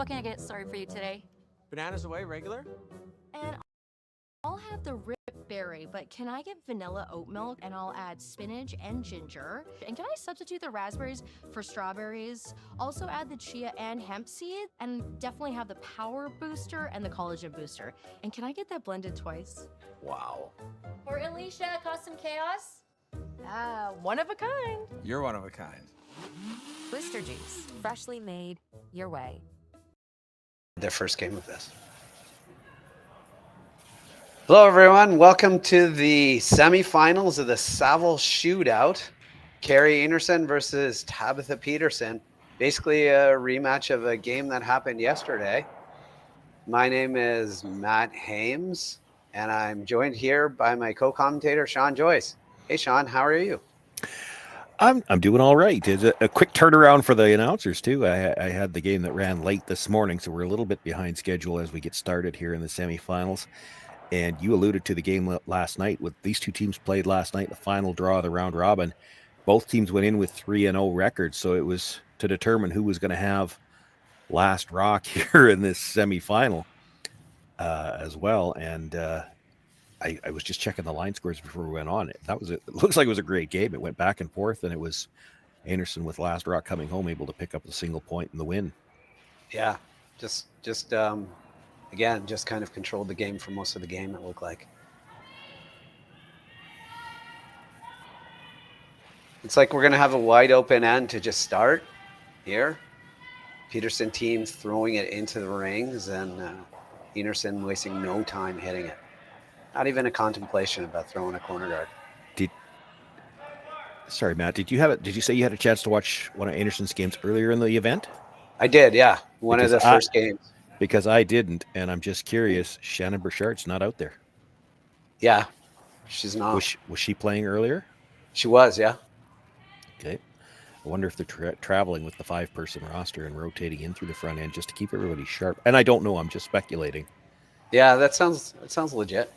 can I get started for you today? Bananas away, regular? And I'll have the rip berry, but can I get vanilla oat milk and I'll add spinach and ginger? And can I substitute the raspberries for strawberries? Also add the chia and hemp seed, and definitely have the power booster and the collagen booster. And can I get that blended twice? Wow. For Alicia, custom chaos? One of a kind. You're one of a kind. Booster juice, freshly made, your way. Their first game of this. Hello, everyone. Welcome to the semifinals of the Saville Shootout. Kerri Einarson versus Tabitha Peterson. Basically a rematch of a game that happened yesterday. My name is Matt Hames, and I'm joined here by my co-commentator, Sean Joyce. Hey, Sean, how are you? I'm doing all right. It's a quick turnaround for the announcers, too. I had the game that ran late this morning, so we're a little bit behind schedule as we get started here in the semifinals. And you alluded to the game last night. With these two teams played last night, the final draw of the round robin. Both teams went in with 3-0 records, so it was to determine who was going to have last rock here in this semifinal as well. And I was just checking the line scores before we went on. It looks like it was a great game. It went back and forth, and it was Einarson with last rock coming home able to pick up a single point in the win. Yeah, just again, just kind of controlled the game for most of the game, it looked like. It's like we're going to have a wide open end to just start here. Peterson team throwing it into the rings, and Einarson wasting no time hitting it. Not even a contemplation about throwing a corner guard. Sorry, Matt, did you say you had a chance to watch one of Einarson's games earlier in the event? I did, yeah. One of the first games. Because I didn't, and I'm just curious. Shannon Burchard's not out there. Yeah, she's not. Was she playing earlier? She was, yeah. Okay. I wonder if they're traveling with the 5-person roster and rotating in through the front end just to keep everybody sharp. And I don't know. I'm just speculating. Yeah, that sounds legit.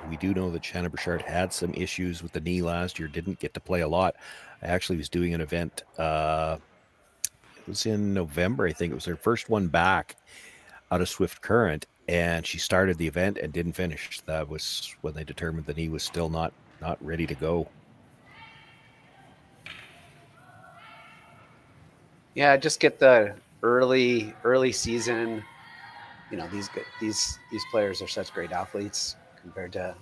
We do know that Shannon Burchard had some issues with the knee last year. Didn't get to play a lot. I actually was doing an event. It was in November, I think. It was her first one back out of Swift Current, and she started the event and didn't finish. That was when they determined the knee was still not ready to go. Yeah, just get the early season. You know, these players are such great athletes compared to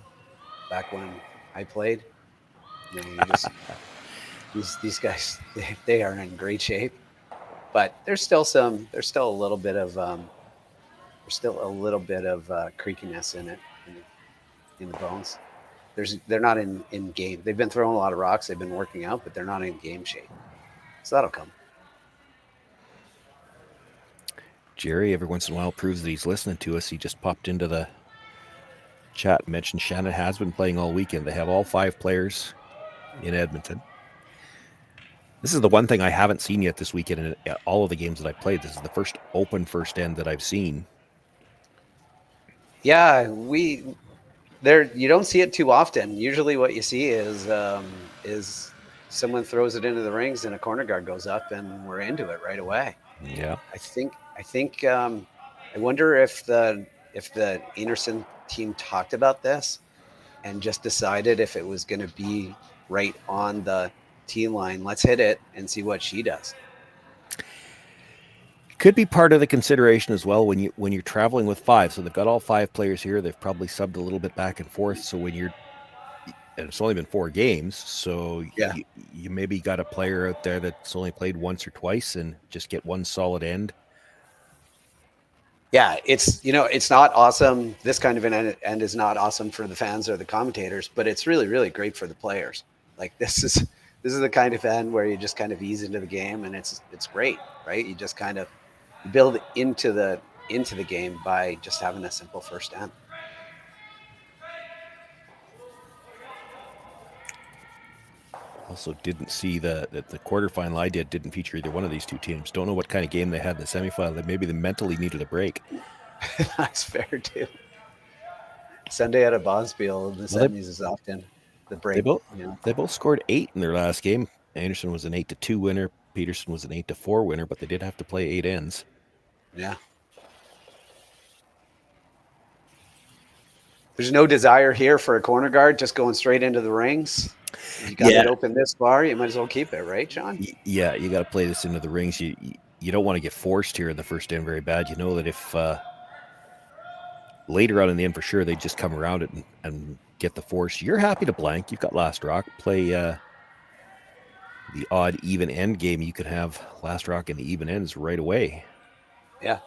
back when I played. You know, you just these guys, they are in great shape. But there's still a little bit of creakiness in it, in the bones. They're not in game. They've been throwing a lot of rocks. They've been working out, but they're not in game shape. So that'll come. Jerry, every once in a while, proves that he's listening to us. He just popped into the chat and mentioned Shannon has been playing all weekend. They have all 5 players in Edmonton. This is the one thing I haven't seen yet this weekend in all of the games that I played. This is the first open first end that I've seen. Yeah, you don't see it too often. Usually what you see is someone throws it into the rings and a corner guard goes up and we're into it right away. Yeah. I wonder if the Einarson team talked about this and just decided if it was going to be right on the tee line. Let's hit it and see what she does. Could be part of the consideration as well when you're traveling with 5. So they've got all 5 players here. They've probably subbed a little bit back and forth. So and it's only been 4 games, so yeah, you maybe got a player out there that's only played once or twice and just get one solid end. Yeah, it's not awesome. This kind of an end is not awesome for the fans or the commentators, but it's really, really great for the players. Like this is the kind of end where you just kind of ease into the game, and it's great, right? You just kind of build into the game by just having a simple first end. Also didn't see the quarterfinal I didn't feature either one of these two teams. Don't know what kind of game they had in the semifinal. That maybe they mentally needed a break. That's fair too. Sunday at a Bonspiel in the semis is often the break. They both scored 8 in their last game. Einarson was an 8-2 winner. Peterson was an 8-4 winner, but they did have to play 8 ends. Yeah. There's no desire here for a corner guard just going straight into the rings. You got it open this far, you might as well keep it, right, John? Yeah, you got to play this into the rings. You don't want to get forced here in the first end very bad. You know that if later on in the end for sure they just come around it and get the force, you're happy to blank. You've got last rock. Play the odd even end game. You could have last rock and the even ends right away. Yeah.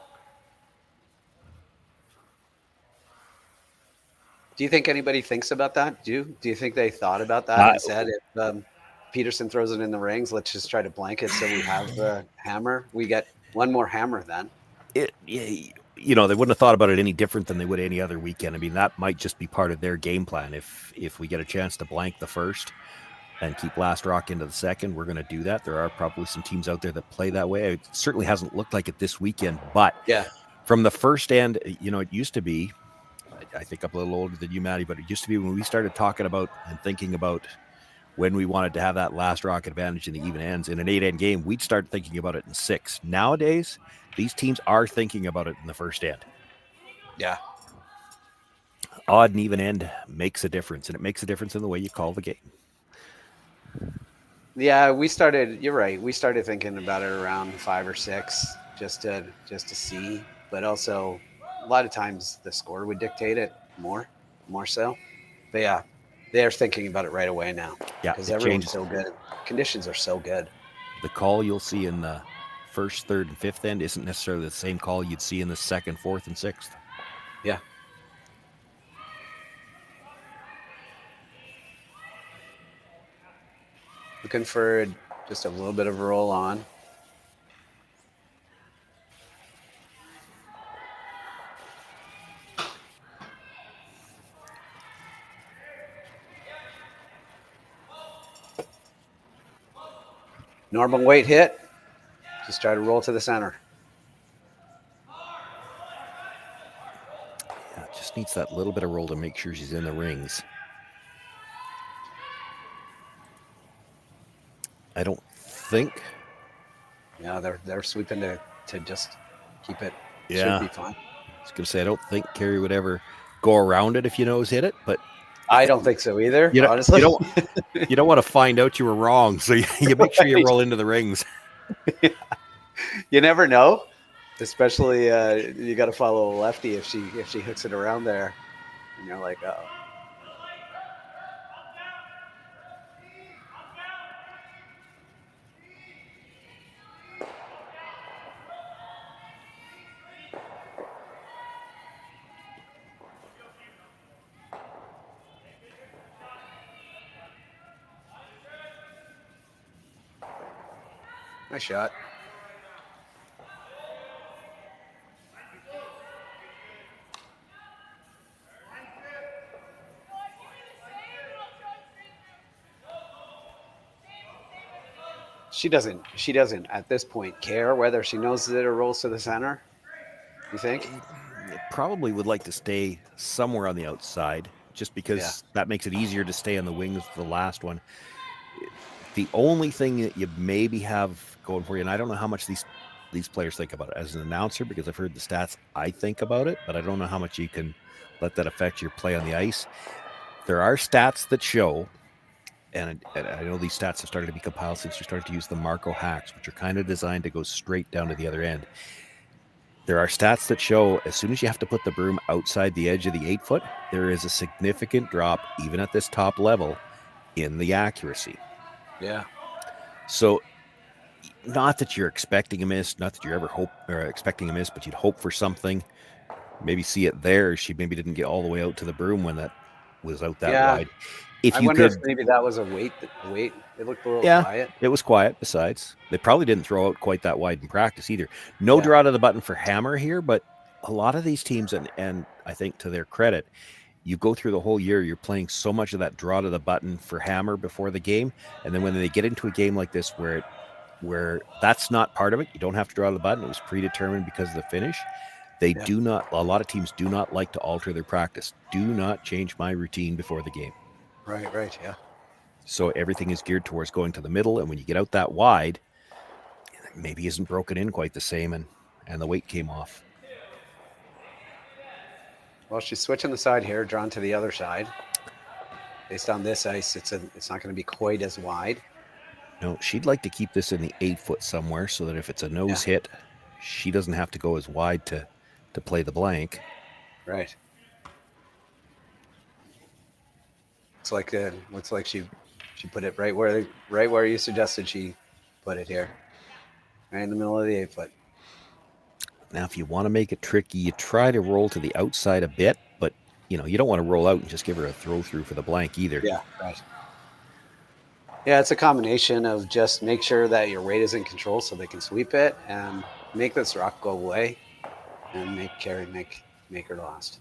Do you think anybody thinks about that? Do you think they thought about that and said, if Peterson throws it in the rings, let's just try to blank it so we have the hammer? We get one more hammer then. They wouldn't have thought about it any different than they would any other weekend. I mean, that might just be part of their game plan. If we get a chance to blank the first and keep last rock into the second, we're going to do that. There are probably some teams out there that play that way. It certainly hasn't looked like it this weekend, but from the first end, it used to be, I think I'm a little older than you, Maddie, but it used to be when we started talking about and thinking about when we wanted to have that last rock advantage in the even ends in an 8-end game, we'd start thinking about it in 6. Nowadays, these teams are thinking about it in the first end. Yeah. Odd and even end makes a difference, and it makes a difference in the way you call the game. Yeah, you're right. We started thinking about it around 5 or 6 just to see, but also a lot of times the score would dictate it more so. But yeah, they're thinking about it right away now. Yeah, because everyone's so good. Conditions are so good. The call you'll see in the first, third, and fifth end isn't necessarily the same call you'd see in the second, fourth, and sixth. Yeah. Looking for just a little bit of a roll on. Normal weight hit. Just try to roll to the center. Yeah, just needs that little bit of roll to make sure she's in the rings. I don't think. Yeah, they're sweeping to just keep it. Yeah. Should be fine. I was going to say, I don't think Kerri would ever go around it if you nose hit it, but I don't think so either, honestly. You don't want to find out you were wrong, so you make sure you roll into the rings. You never know, especially you got to follow a lefty if she hooks it around there, and you're like, uh-oh. Nice shot. She doesn't at this point care whether she knows it or rolls to the center. You think? It probably would like to stay somewhere on the outside just because that makes it easier to stay on the wings for the last one. The only thing that you maybe have going for you, and I don't know how much these players think about it as an announcer, because I've heard the stats, I think about it, but I don't know how much you can let that affect your play on the ice. There are stats that show, and I know these stats have started to be compiled since we started to use the Marco hacks, which are kind of designed to go straight down to the other end. There are stats that show as soon as you have to put the broom outside the edge of the 8-foot, there is a significant drop, even at this top level, in the accuracy. Yeah. So not that you're expecting a miss, not that you're ever expecting a miss, but you'd hope for something. Maybe see it there. She maybe didn't get all the way out to the broom when that was out that wide. I wonder if maybe that was a weight. It looked a little quiet. It was quiet. Besides, they probably didn't throw out quite that wide in practice either. No draw to the button for hammer here, but a lot of these teams, and I think to their credit, you go through the whole year, you're playing so much of that draw to the button for hammer before the game, and then when they get into a game like this where that's not part of it, you don't have to draw to the button. It was predetermined because of the finish. They do not. A lot of teams do not like to alter their practice. Do not change my routine before the game. Right, yeah. So everything is geared towards going to the middle, and when you get out that wide, maybe isn't broken in quite the same, and the weight came off. Well, she's switching the side here, drawn to the other side. Based on this ice, it's not going to be quite as wide. No, she'd like to keep this in the 8-foot somewhere so that if it's a nose hit, she doesn't have to go as wide to play the blank. Right. Looks like she put it right where you suggested she put it here, right in the middle of the 8-foot. Now, if you want to make it tricky, you try to roll to the outside a bit, but you don't want to roll out and just give her a throw through for the blank either. Yeah, right. Yeah, it's a combination of just make sure that your weight is in control so they can sweep it and make this rock go away and make Kerri make her last.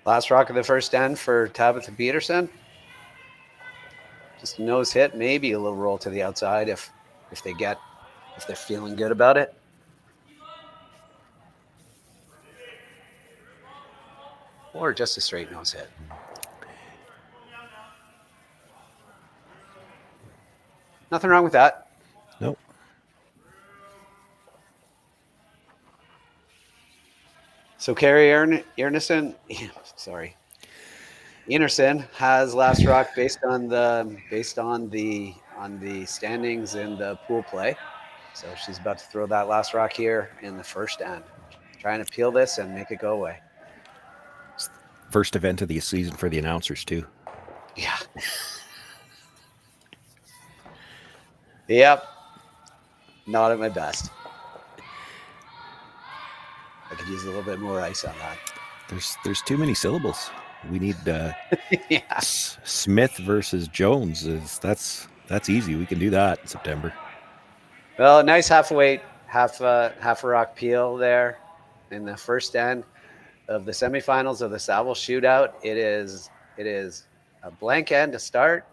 Last rock of the first end for Tabitha Peterson. Just a nose hit, maybe a little roll to the outside if they're feeling good about it. Or just a straight nose hit. Nothing wrong with that. Nope. So Kerri Einarson has last rock based on the standings in the pool play. So she's about to throw that last rock here in the first end, trying to peel this and make it go away. First event of the season for the announcers too. Yeah. Yep. Not at my best. I could use a little bit more ice on that. There's too many syllables. We need Smith versus Jones. That's easy. We can do that in September. Well, a nice half a rock peel there in the first end of the semifinals of the Saville Shootout. It is a blank end to start,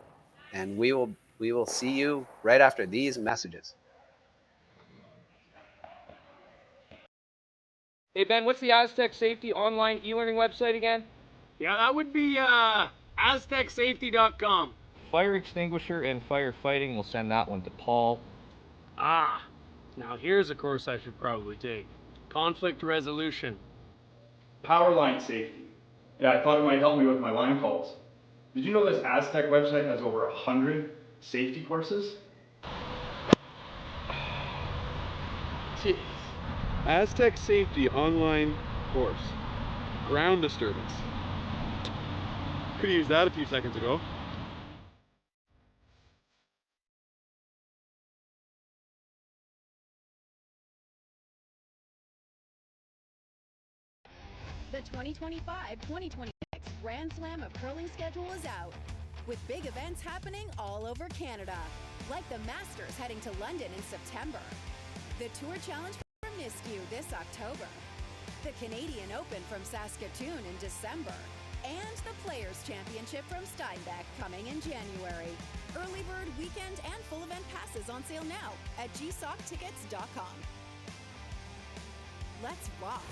and we will see you right after these messages. Hey Ben, what's the Aztec Safety online e-learning website again? Yeah, that would be aztecsafety.com. Fire extinguisher and firefighting, we'll send that one to Paul. Ah, now here's a course I should probably take. Conflict resolution. Power line safety. Yeah, I thought it might help me with my line calls. Did you know this Aztec website has over 100 safety courses? Jeez. Aztec Safety online course. Ground disturbance. Could have used that a few seconds ago. The 2025-2026 Grand Slam of Curling schedule is out, with big events happening all over Canada, like the Masters heading to London in September, the Tour Challenge from Nisku this October, the Canadian Open from Saskatoon in December, and the Players' Championship from Steinbeck coming in January. Early bird weekend and full event passes on sale now at gsocktickets.com. Let's rock!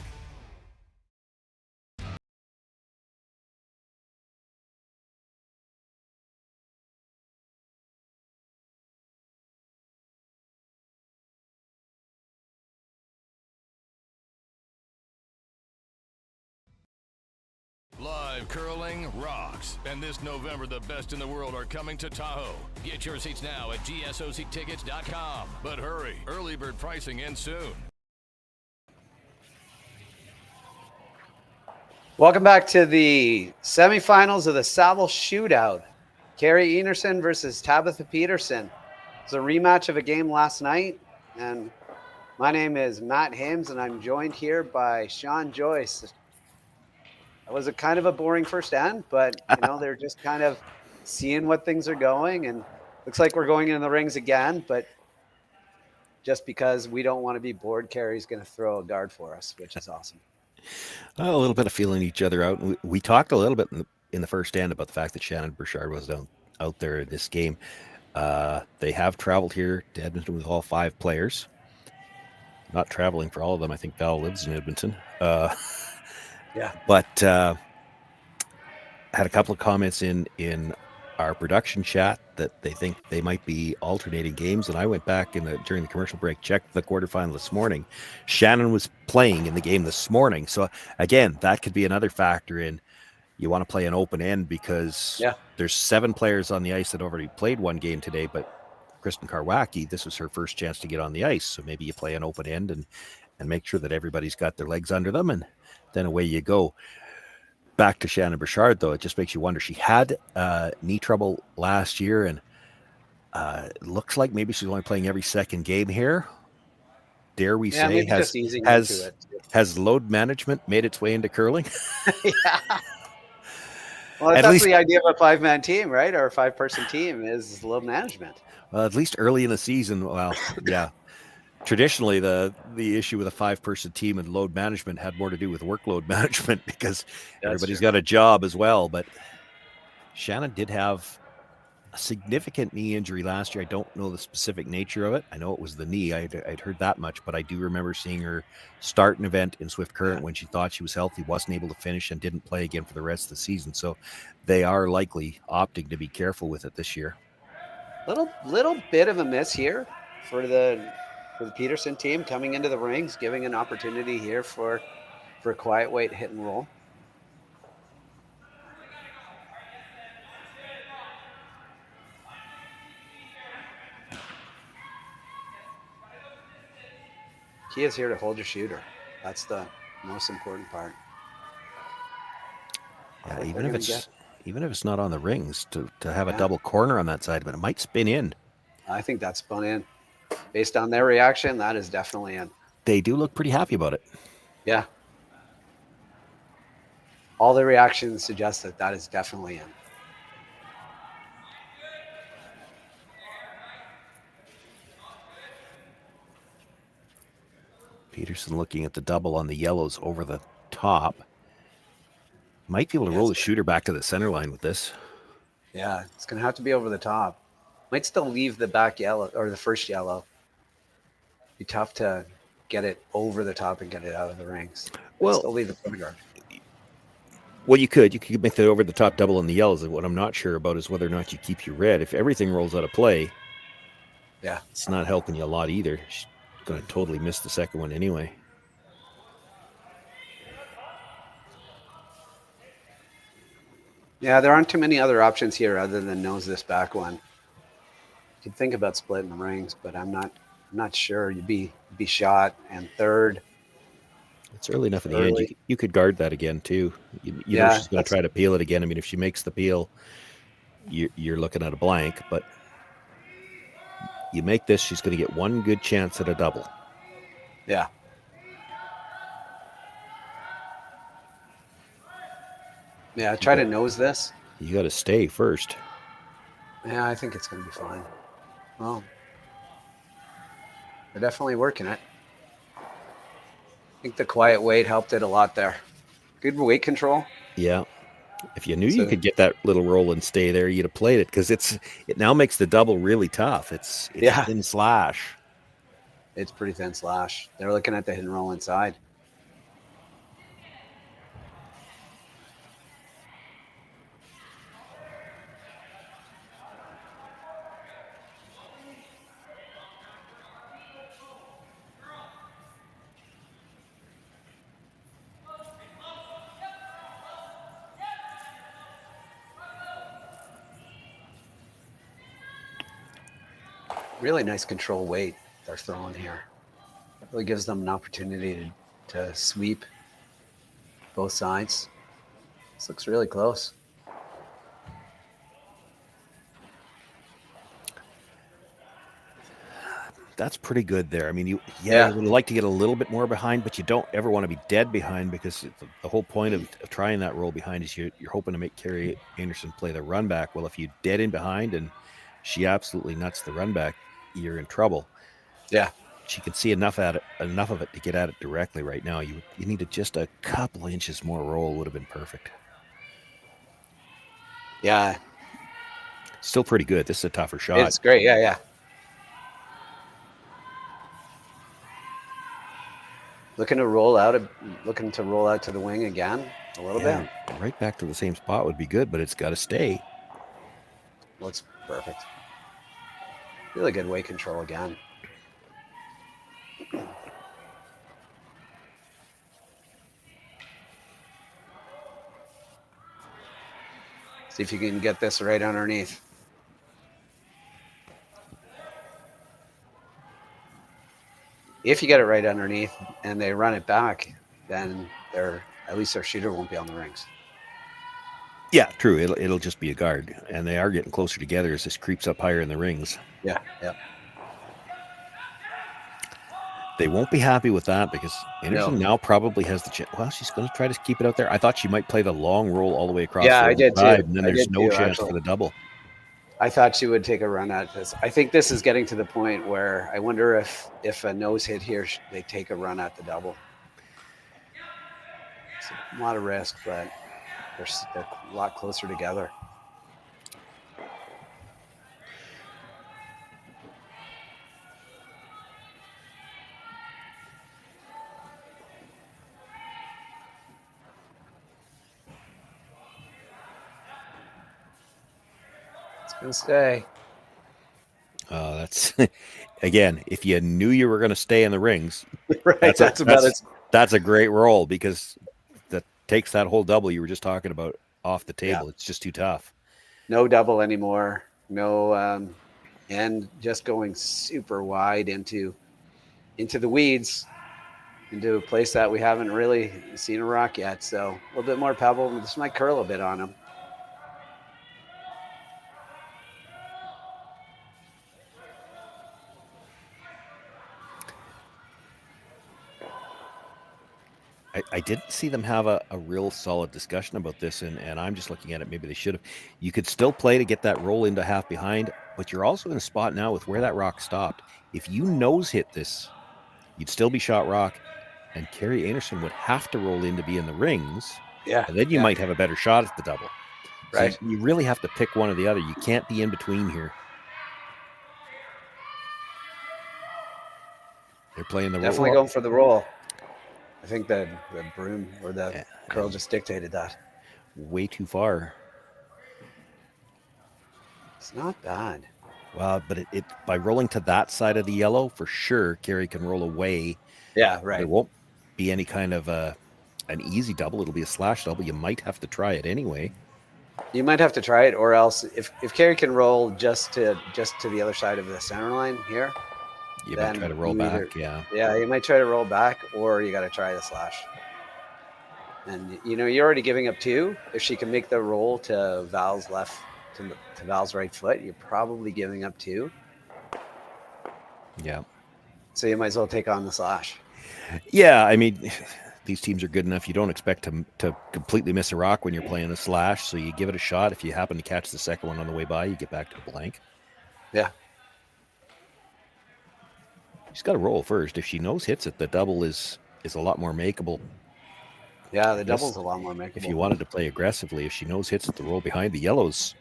Live curling rocks. And this November, the best in the world are coming to Tahoe. Get your seats now at gsocktickets.com. But hurry, early bird pricing ends soon. Welcome back to the semifinals of the Saville Shootout. Kerri Einarson versus Tabitha Peterson. It's a rematch of a game last night. And my name is Matt Hames, and I'm joined here by Sean Joyce. It was a kind of a boring first end, but they're just kind of seeing what things are going, and looks like we're going in the rings again. But just because we don't want to be bored, Kerri's going to throw a guard for us, which is awesome. A little bit of feeling each other out. We talked a little bit in the first end about the fact that Shannon Burchard was out there in this game. They have traveled here to Edmonton with all 5 players. not traveling for all of them. I think Val lives in Edmonton. Yeah. But had a couple of comments in our production chat that they think they might be alternating games, and I went back during the commercial break, checked the quarterfinal this morning. Shannon was playing in the game this morning, so again, that could be another factor in. You want to play an open end because there's 7 players on the ice that already played one game today, but Kristen Karwacki, this was her first chance to get on the ice. So maybe you play an open end and make sure that everybody's got their legs under them, and then away you go. Back to Shannon Bouchard, though, it just makes you wonder. She had knee trouble last year, and it looks like maybe she's only playing every second game here. Dare we say, has load management made its way into curling? Yeah. Well, that's the idea of a 5-man team, right? Or a 5-person team is load management. Well, at least early in the season, well, yeah. Traditionally, the issue with a 5-person team and load management had more to do with workload management because everybody's got a job as well. But Shannon did have a significant knee injury last year. I don't know the specific nature of it. I know it was the knee. I'd heard that much, but I do remember seeing her start an event in Swift Current when she thought she was healthy, wasn't able to finish, and didn't play again for the rest of the season. So they are likely opting to be careful with it this year. Little bit of a miss here for the Peterson team coming into the rings, giving an opportunity here for quiet weight hit and roll. Key is here to hold your shooter. That's the most important part. Yeah, even if it's not on the rings, to have a double corner on that side, but it might spin in. I think that's spun in. Based on their reaction, that is definitely in. They do look pretty happy about it. Yeah. All the reactions suggest that is definitely in. Peterson looking at the double on the yellows over the top. Might be able to roll the shooter back to the center line with this. Yeah, it's going to have to be over the top. Might still leave the back yellow or the first yellow. Be tough to get it over the top and get it out of the rings. Well, still leave the front guard. Well, you could make the over the top double on the yellows. What I'm not sure about is whether or not you keep your red. If everything rolls out of play, it's not helping you a lot either. She's going to totally miss the second one anyway. Yeah, there aren't too many other options here other than nose this back one. You could think about splitting the rings, but I'm not sure. You'd be shot and third. It's early enough in the end. You could guard that again too. You know she's going to try to peel it again. I mean, if she makes the peel, you're looking at a blank. But you make this, she's going to get one good chance at a double. Yeah. Yeah, try to nose this. You got to stay first. Yeah, I think it's going to be fine. Well, they're definitely working it. I think the quiet weight helped it a lot there. Good weight control. Yeah. If you knew you could get that little roll and stay there, you'd have played it because it now makes the double really tough. It's a thin slash. It's pretty thin slash. They're looking at the hit and roll inside. Really nice control weight they're throwing here. It really gives them an opportunity to sweep both sides. This looks really close. That's pretty good there. I mean, you would like to get a little bit more behind, but you don't ever want to be dead behind because the whole point of trying that roll behind is you're hoping to make Kerri Einarson play the run back. Well, if you dead in behind and she absolutely nuts the run back, you're in trouble. Yeah. She could see enough of it to get at it directly right now. You needed just a couple of inches more roll would have been perfect. Yeah. Still pretty good. This is a tougher shot. It's great. Yeah. Looking to roll out to the wing again a little bit. Right back to the same spot would be good, but it's got to stay. Looks perfect. Really good weight control again. See if you can get this right underneath. If you get it right underneath and they run it back, then at least their shooter won't be on the rings. Yeah, true. It'll just be a guard, and they are getting closer together as this creeps up higher in the rings. Yeah. They won't be happy with that because Einarson now probably has the chance. Well, she's going to try to keep it out there. I thought she might play the long roll all the way across. Yeah, I did too. And then there's no chance for the double. I thought she would take a run at this. I think this is getting to the point where I wonder if a nose hit here, they take a run at the double. It's a lot of risk, but they're a lot closer together. It's going to stay. That's again, if you knew you were going to stay in the rings, right? That's a great roll because that takes that whole double you were just talking about off the table. Yeah. It's just too tough. No double anymore. No, and just going super wide into the weeds, into a place that we haven't really seen a rock yet. So a little bit more pebble. This might curl a bit on him. I didn't see them have a real solid discussion about this, and I'm just looking at it. Maybe they should have. You could still play to get that roll into half behind, but you're also in a spot now with where that rock stopped. If you nose hit this, you'd still be shot rock, and Kerri Einarson would have to roll in to be in the rings. Yeah. And then you might have a better shot at the double. Right. So you really have to pick one or the other. You can't be in between here. They're playing the roll. Definitely going for the roll. I think the broom or the curl just dictated that. Way too far. It's not bad. Well, but it by rolling to that side of the yellow, for sure, Kerri can roll away. Yeah, right. There won't be any kind of an easy double. It'll be a slash double. You might have to try it anyway. You might have to try it, or else if Kerri can roll just to the other side of the center line here, you might try to roll back. Yeah, you might try to roll back, or you got to try the slash. And you're already giving up 2. If she can make the roll to Val's left to Val's right foot, you're probably giving up 2. Yeah. So you might as well take on the slash. Yeah, I mean, these teams are good enough. You don't expect to completely miss a rock when you're playing a slash, so you give it a shot. If you happen to catch the second one on the way by, you get back to the blank. Yeah. She's got to roll first. If she nose hits it, the double is a lot more makeable. Yeah, the double's a lot more makeable. If you wanted to play aggressively, if she nose hits it, the roll behind the yellows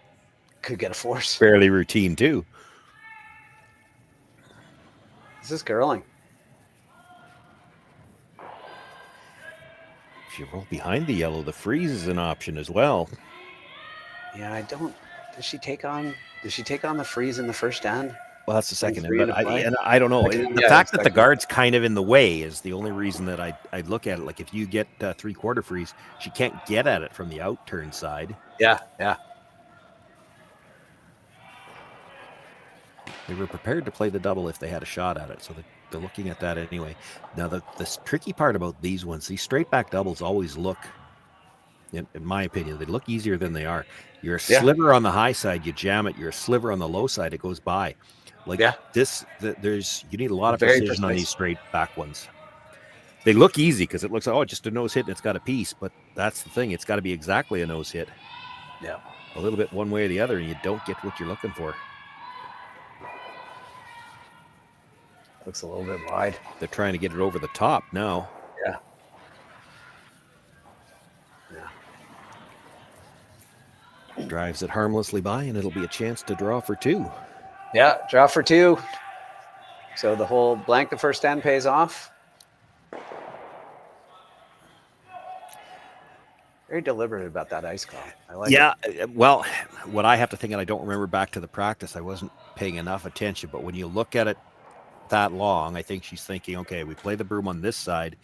could get a force. Fairly routine too. This is curling. If you roll behind the yellow, the freeze is an option as well. Yeah, does she take on the freeze in the first end? Well, that's the second end, but I don't know. The fact that the guard's kind of in the way is the only reason that I'd look at it. Like if you get 3/4 freeze, she can't get at it from the out turn side. Yeah. They were prepared to play the double if they had a shot at it, so they're looking at that anyway. Now, the tricky part about these ones, these straight back doubles always look, in my opinion, they look easier than they are. You're a sliver on the high side, you jam it. You're a sliver on the low side, it goes by. Like you need a lot of precision on these straight back ones. They look easy because it looks like, just a nose hit and it's got a piece, but that's the thing. It's got to be exactly a nose hit. Yeah. A little bit one way or the other, and you don't get what you're looking for. Looks a little bit wide. They're trying to get it over the top now. Yeah. Drives it harmlessly by, and it'll be a chance to draw for 2. Yeah, draw for 2. So the whole blank the first end pays off. Very deliberate about that ice call. I like Yeah, it. well, what I have to think, and I don't remember back to the practice, I wasn't paying enough attention, but when you look at it that long, I think she's thinking, okay, we play the broom on this side.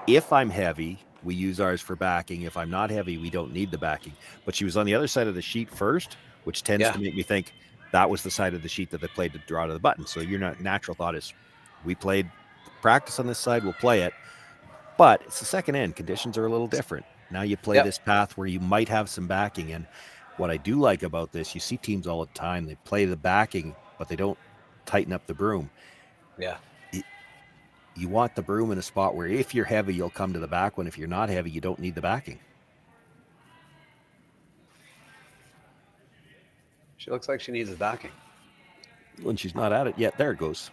If I'm heavy, we use ours for backing. If I'm not heavy, we don't need the backing. But she was on the other side of the sheet first, which tends to make me think that was the side of the sheet that they played to draw to the button. So your natural thought is, we played practice on this side, we'll play it. But it's the second end. Conditions are a little different. Now you play this path where you might have some backing. And what I do like about this, you see teams all the time, they play the backing, but they don't tighten up the broom. Yeah. You want the broom in a spot where if you're heavy, you'll come to the back one. If you're not heavy, you don't need the backing. She looks like she needs the backing. When she's not at it yet, there it goes.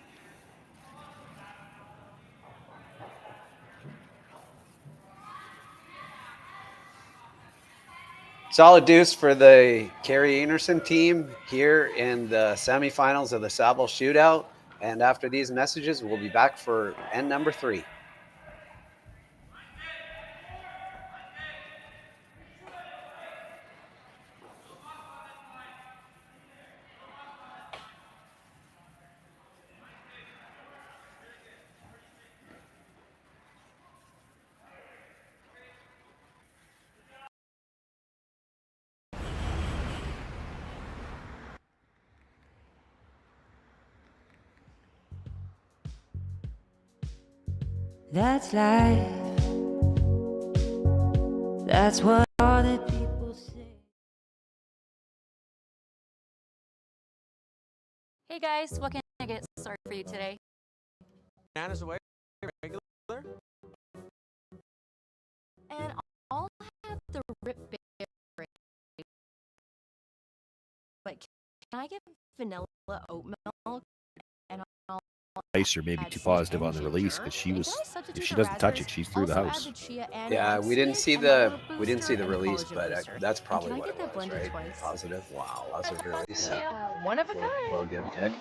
Solid deuce for the Kerri Einarson team here in the semifinals of the Saville Shootout. And after these messages, we'll be back for end number 3. That's life. That's what all the people say. Hey guys, what can I get started for you today? Bananas away, regular? And I'll have the rip berry. But can I get vanilla oat milk? And I'll Ice or maybe too positive on the release because she was. If she doesn't touch it, she's through the house. Yeah, we didn't see the release, but that's probably what it was, right? Positive. Wow, positive release. One of a kind. We'll give kick.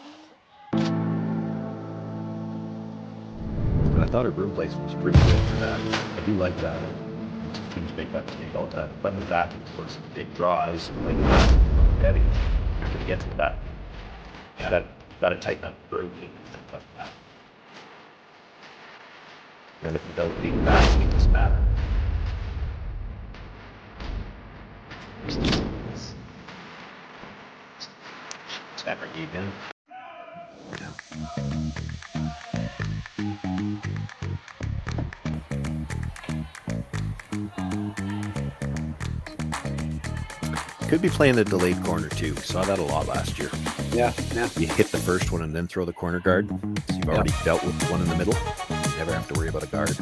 But I thought her broom placement was pretty good for that. I do like that. Teams make that mistake all the time. But with that, of course, big draws like that. Heavy. You're gonna get to that. Yeah, gotta tighten up the broom. Like that. And if you don't lean back, it doesn't matter. It's never even. Could be playing the delayed corner too. Saw that a lot last year. Yeah. You hit the first one and then throw the corner guard. So you've already dealt with the one in the middle. You never have to worry about a guard.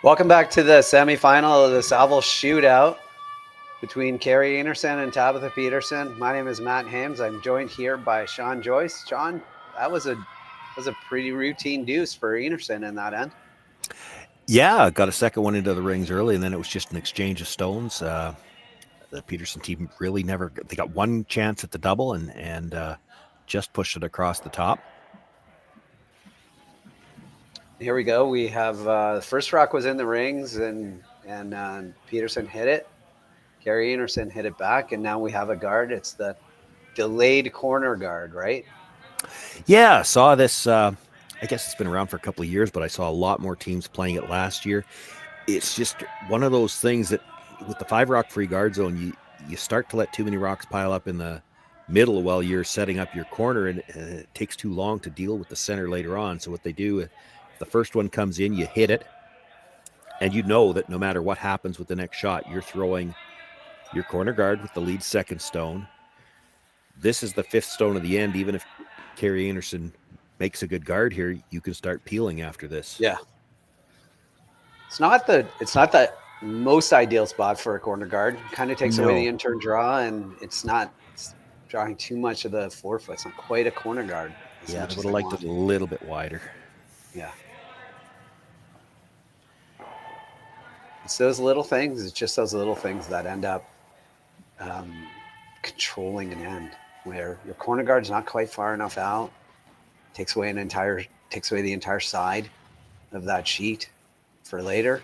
Welcome back to the semifinal of the Saville Shootout between Kerri Einarson and Tabitha Peterson. My name is Matt Hames. I'm joined here by Sean Joyce. Sean, that was a pretty routine deuce for Einarson in that end. Yeah, got a second one into the rings early, and then it was just an exchange of stones. The Peterson team really never. They got one chance at the double and just pushed it across the top. Here we go. We have the first rock was in the rings, and Peterson hit it. Kerri Einarson hit it back, and now we have a guard. It's the delayed corner guard, right? Yeah, saw this. I guess it's been around for a couple of years, but I saw a lot more teams playing it last year. It's just one of those things that with the 5 rock free guard zone, you start to let too many rocks pile up in the middle while you're setting up your corner, and it takes too long to deal with the center later on. So what they do, if the first one comes in, you hit it, and you know that no matter what happens with the next shot, you're throwing your corner guard with the lead second stone. This is the 5th stone of the end. Even if Kerri Einarson makes a good guard here, you can start peeling after this. Yeah. It's not the most ideal spot for a corner guard. It kind of takes away the in-turn draw, and it's drawing too much of the forefoot. It's not quite a corner guard. Yeah, I would have liked it a little bit wider. Yeah. It's those little things. It's just those little things that end up controlling an end. where your corner guard's not quite far enough out, takes away the entire side of that sheet for later.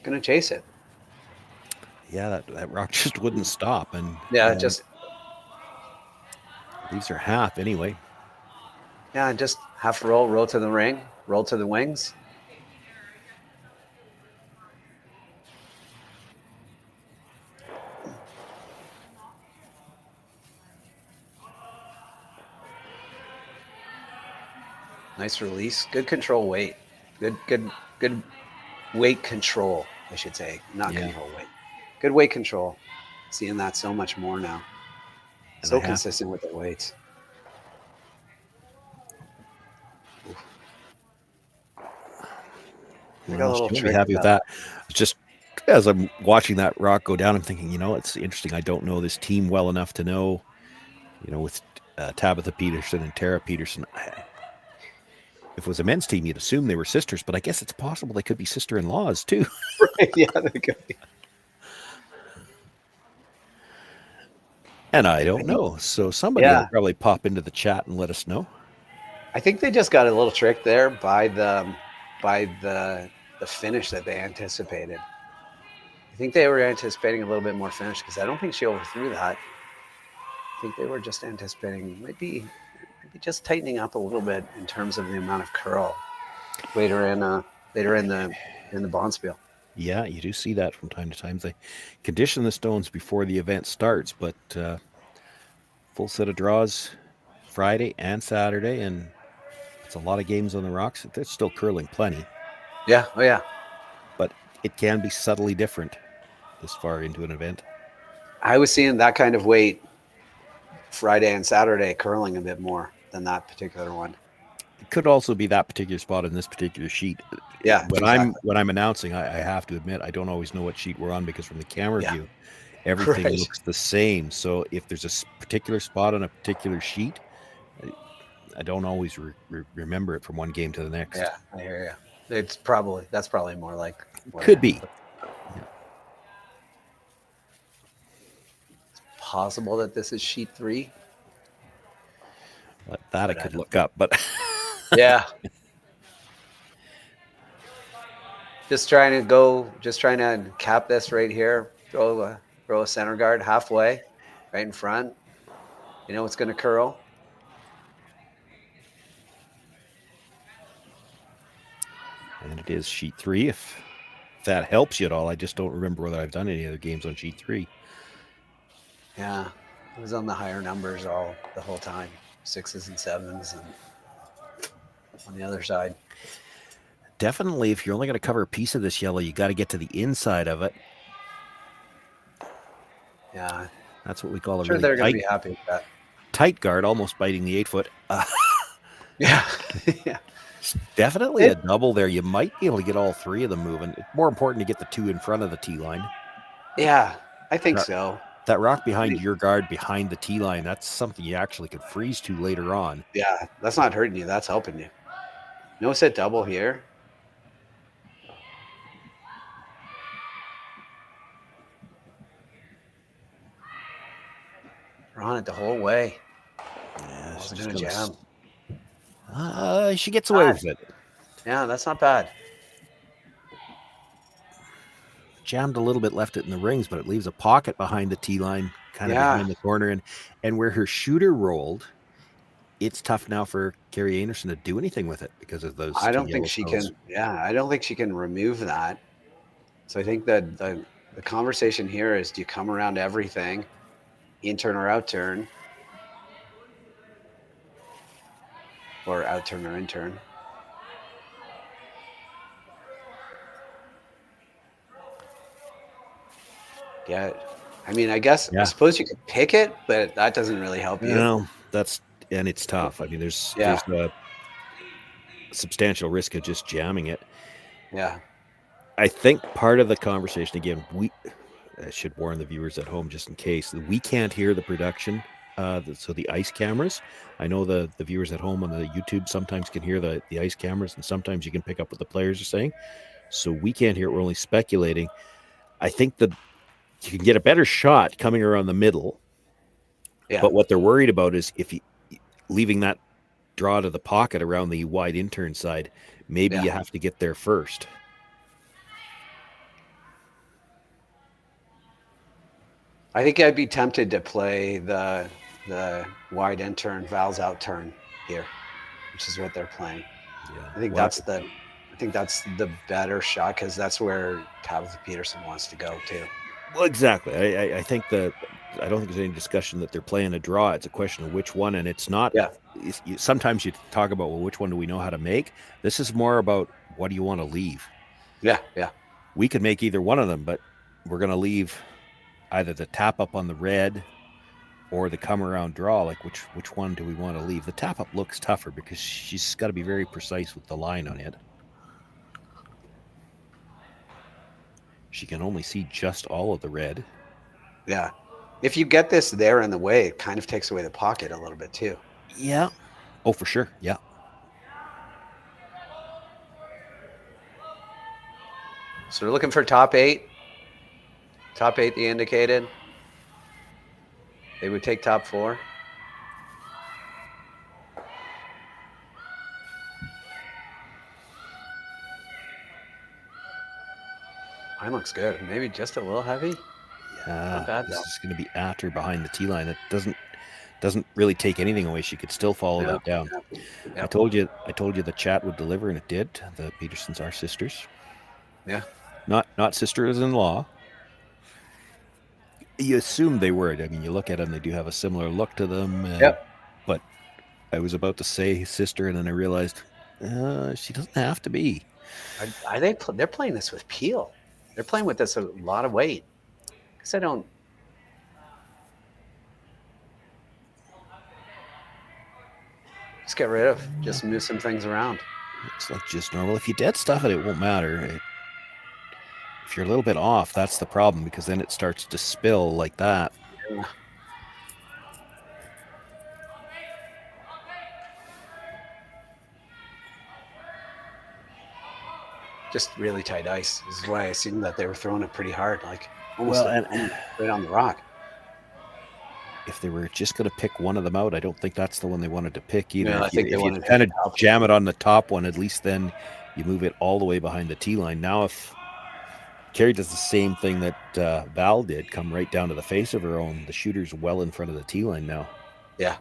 Gonna chase it. Yeah, that rock just wouldn't stop, and just these are half anyway. Yeah, just half roll to the ring, roll to the wings. Nice release. Good control weight. Good weight control, I should say. Not control weight. Good weight control. Seeing that so much more now. And so consistent with the weights. I got a little trick. Be happy with that. Just as I'm watching that rock go down, I'm thinking, it's interesting. I don't know this team well enough to know, with Tabitha Peterson and Tara Peterson. If it was a men's team, you'd assume they were sisters, but I guess it's possible they could be sister-in-laws too. Right, yeah, they could be. And I don't know. So somebody will probably pop into the chat and let us know. I think they just got a little trick there by the finish that they anticipated. I think they were anticipating a little bit more finish because I don't think she overthrew that. I think they were just anticipating maybe just tightening up a little bit in terms of the amount of curl later in the bonspiel. Yeah, you do see that from time to time. They condition the stones before the event starts, but full set of draws Friday and Saturday, and it's a lot of games on the rocks. They're still curling plenty. Yeah, oh yeah. But it can be subtly different this far into an event. I was seeing that kind of weight Friday and Saturday curling a bit more than that particular one. It could also be that particular spot in this particular sheet. Yeah. When I'm announcing, I have to admit I don't always know what sheet we're on because from the camera view, everything looks the same. So if there's a particular spot on a particular sheet, I don't always remember it from one game to the next. Yeah, I hear you. That's probably more like could be. It's possible that this is sheet 3. That I could look up, but yeah. Just trying to cap this right here. Throw a center guard halfway, right in front. It's going to curl. And it is sheet 3. If that helps you at all, I just don't remember whether I've done any other games on sheet 3. Yeah, it was on the higher numbers the whole time, 6s and 7s, and on the other side. Definitely, if you're only going to cover a piece of this yellow, you got to get to the inside of it. Yeah, that's what we call a really they're going to be happy with that. Tight guard, almost biting the 8-foot. Yeah, yeah. Definitely a double there. You might be able to get all 3 of them moving. It's more important to get the 2 in front of the tee line. Yeah, I think so. That rock behind your guard, behind the tee line, that's something you actually could freeze to later on. Yeah, that's not hurting you. That's helping you. No set double here. We're on it the whole way. Yeah, she's going to jam. She gets away with it. Yeah, that's not bad. Jammed a little bit, left it in the rings, but it leaves a pocket behind the tee line, kind of behind the corner. And where her shooter rolled, it's tough now for Kerri Einarson to do anything with it because of those. I don't think she can. Yeah, I don't think she can remove that. So I think that the conversation here is: do you come around everything, in turn or out turn, or out turn or in turn? Yeah, I mean, I suppose you could pick it, but that doesn't really help you. No, and it's tough. I mean, there's a substantial risk of just jamming it. Yeah. I think part of the conversation, again, I should warn the viewers at home just in case, we can't hear the production So the ice cameras. I know the viewers at home on the YouTube sometimes can hear the ice cameras, and sometimes you can pick up what the players are saying. So we can't hear it. We're only speculating. I think that you can get a better shot coming around the middle. Yeah. But what they're worried about is if you leaving that draw to the pocket around the wide intern side, maybe you have to get there first. I think I'd be tempted to play the wide intern, Val's out turn here, which is what they're playing. Yeah. I think that's the better shot, because that's where Tabitha Peterson wants to go too. Well, exactly. I think I don't think there's any discussion that they're playing a draw. It's a question of which one, and it's not. Yeah. Sometimes you talk about, well, which one do we know how to make? This is more about what do you want to leave? Yeah, yeah. We could make either one of them, but we're going to leave either the tap up on the red or the come around draw. Like which one do we want to leave? The tap up looks tougher because she's got to be very precise with the line on it. She can only see just all of the red. Yeah. If you get this there in the way, it kind of takes away the pocket a little bit too. Yeah. Oh, for sure. Yeah. So we're looking for top 8. Top 8, they indicated. They would take top 4. Mine looks good. Maybe just a little heavy. Yeah, Not bad, this though. is going to be at or behind the tee line. It doesn't really take anything away. She could still follow that down. Yeah. I told you the chat would deliver, and it did. The Petersons are sisters. Yeah. Not sisters-in-law. You assume they were. I mean, you look at them; they do have a similar look to them. Yep. But I was about to say sister, and then I realized she doesn't have to be. Are they? They're playing this with peel. They're playing with this a lot of weight. Because I don't. Just get rid of. Just move some things around. It's like just normal. If you dead stuff it, it won't matter. If you're a little bit off, that's the problem, because then it starts to spill like that. Yeah. Just really tight ice. This is why I assumed that they were throwing it pretty hard, like almost right on the rock. If they were just going to pick one of them out, I don't think that's the one they wanted to pick either. Yeah, I think they wanted to kind of jam it on the top one, at least then you move it all the way behind the tee line. Now, if Kerri does the same thing that Val did, come right down to the face of her own, the shooter's well in front of the tee line now. Yeah.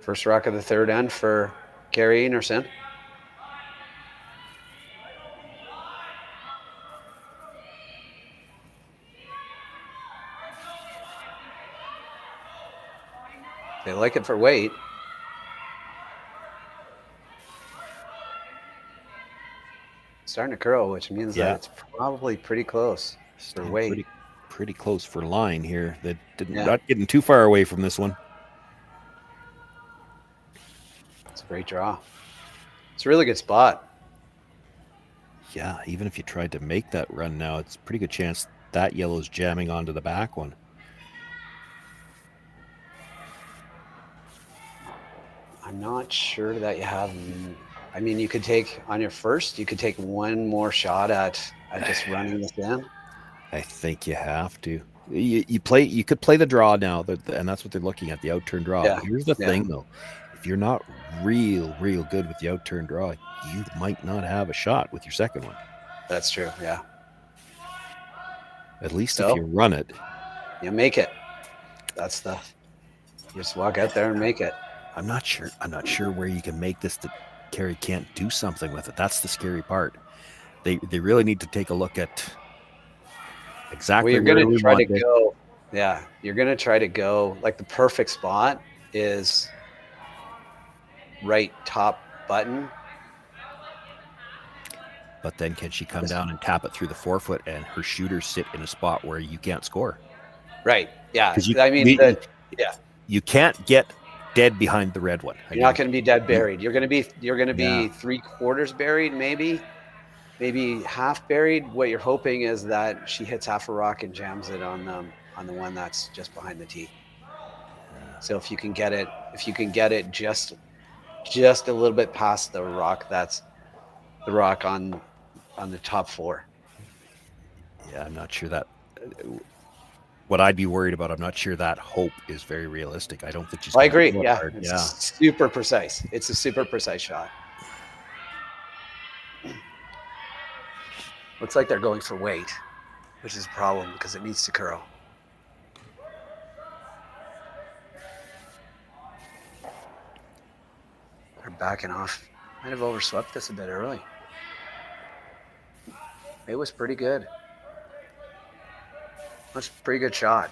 First rock of the third end for Kerri Einarson. They like it for weight. Starting to curl, which means that it's probably pretty close for weight. Pretty close for line here. Not getting too far away from this one. It's a great draw. It's a really good spot. Yeah, even if you tried to make that run now, it's a pretty good chance that yellow's jamming onto the back one. I'm not sure that you have. I mean, you could take on your first. You could take one more shot at just running this in. I think you have to. You could play the draw now, and that's what they're looking at, the out-turn draw. Yeah. Here's the thing, though. If you're not real good with the out-turn draw, you might not have a shot with your second one. That's true, yeah. At least if you run it. You make it. That's you just walk out there and make it. I'm not sure where you can make this that Kerri can't do something with it. That's the scary part. They really need to take a look at exactly you're where going to try to it. go. Yeah, you're going to try to go. Like the perfect spot is right top button. But then can she come down and tap it through the forefoot, and her shooters sit in a spot where you can't score? Right. Yeah. You can't get dead behind the red one. You're not going to be dead buried. You're going to be Yeah. 3/4 buried, maybe half buried. What you're hoping is that she hits half a rock and jams it on the one that's just behind the tee. So if you can get it just a little bit past the rock, that's the rock on the top 4. Yeah, I'm not sure that. What I'd be worried about, I'm not sure that hope is very realistic. I don't think she's. I agree. Hard. Yeah, Yeah. it's super precise. It's a super precise shot. Looks like they're going for weight, which is a problem because it needs to curl. They're backing off. Might have overswept this a bit early. It was pretty good. That's a pretty good shot.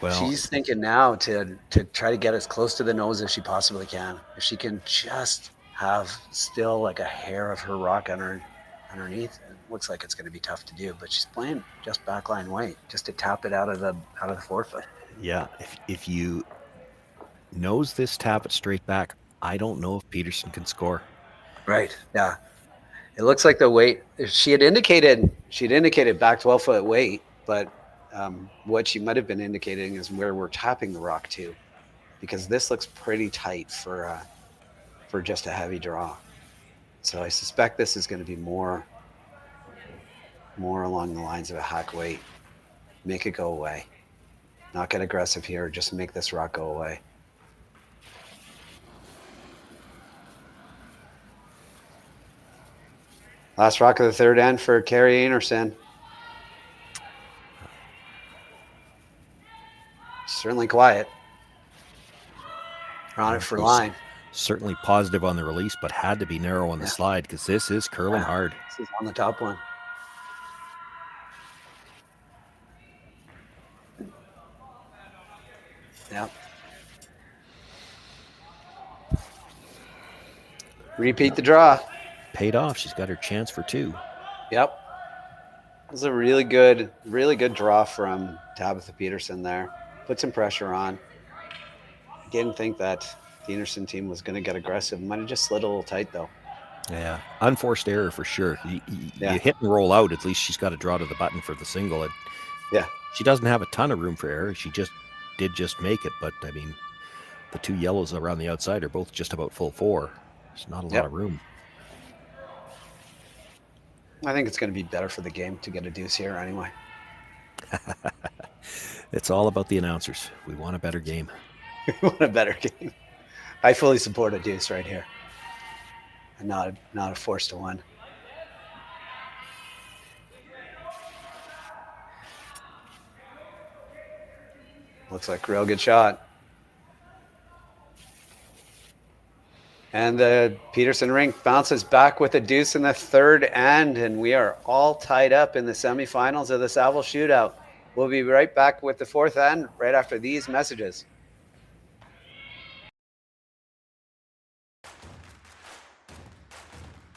Well, she's thinking now to try to get as close to the nose as she possibly can. If she can just have still like a hair of her rock underneath, it looks like it's going to be tough to do. But she's playing just backline weight, just to tap it out of the 4-foot. Yeah, if you nose this, tap it straight back. I don't know if Peterson can score. Right. Yeah. It looks like the weight. She had indicated back 12-foot weight, but what she might have been indicating is where we're tapping the rock to, because this looks pretty tight for just a heavy draw. So I suspect this is going to be more along the lines of a hack weight. Make it go away. Not get aggressive here. Just make this rock go away. Last rock of the third end for Kerri Einarson. Certainly quiet. On it for line. Certainly positive on the release, but had to be narrow on the slide because this is curling hard. This is on the top one. Yep. Repeat the draw. Paid off. She's got her chance for 2. Yep. It was a really good draw from Tabitha Peterson there. Put some pressure on. I didn't think that the Einarson team was going to get aggressive. Might have just slid a little tight, though. Yeah. Unforced error for sure. You hit and roll out. At least she's got to draw to the button for the single. And yeah. She doesn't have a ton of room for error. She did make it. But, I mean, the 2 yellows around the outside are both just about full 4. There's not a lot of room. I think it's going to be better for the game to get a deuce here anyway. It's all about the announcers. We want a better game. We want a better game. I fully support a deuce right here. And not a force to 1. Looks like a real good shot. And the Peterson rink bounces back with a deuce in the third end, and we are all tied up in the semifinals of the Saville Shootout. We'll be right back with the fourth end right after these messages.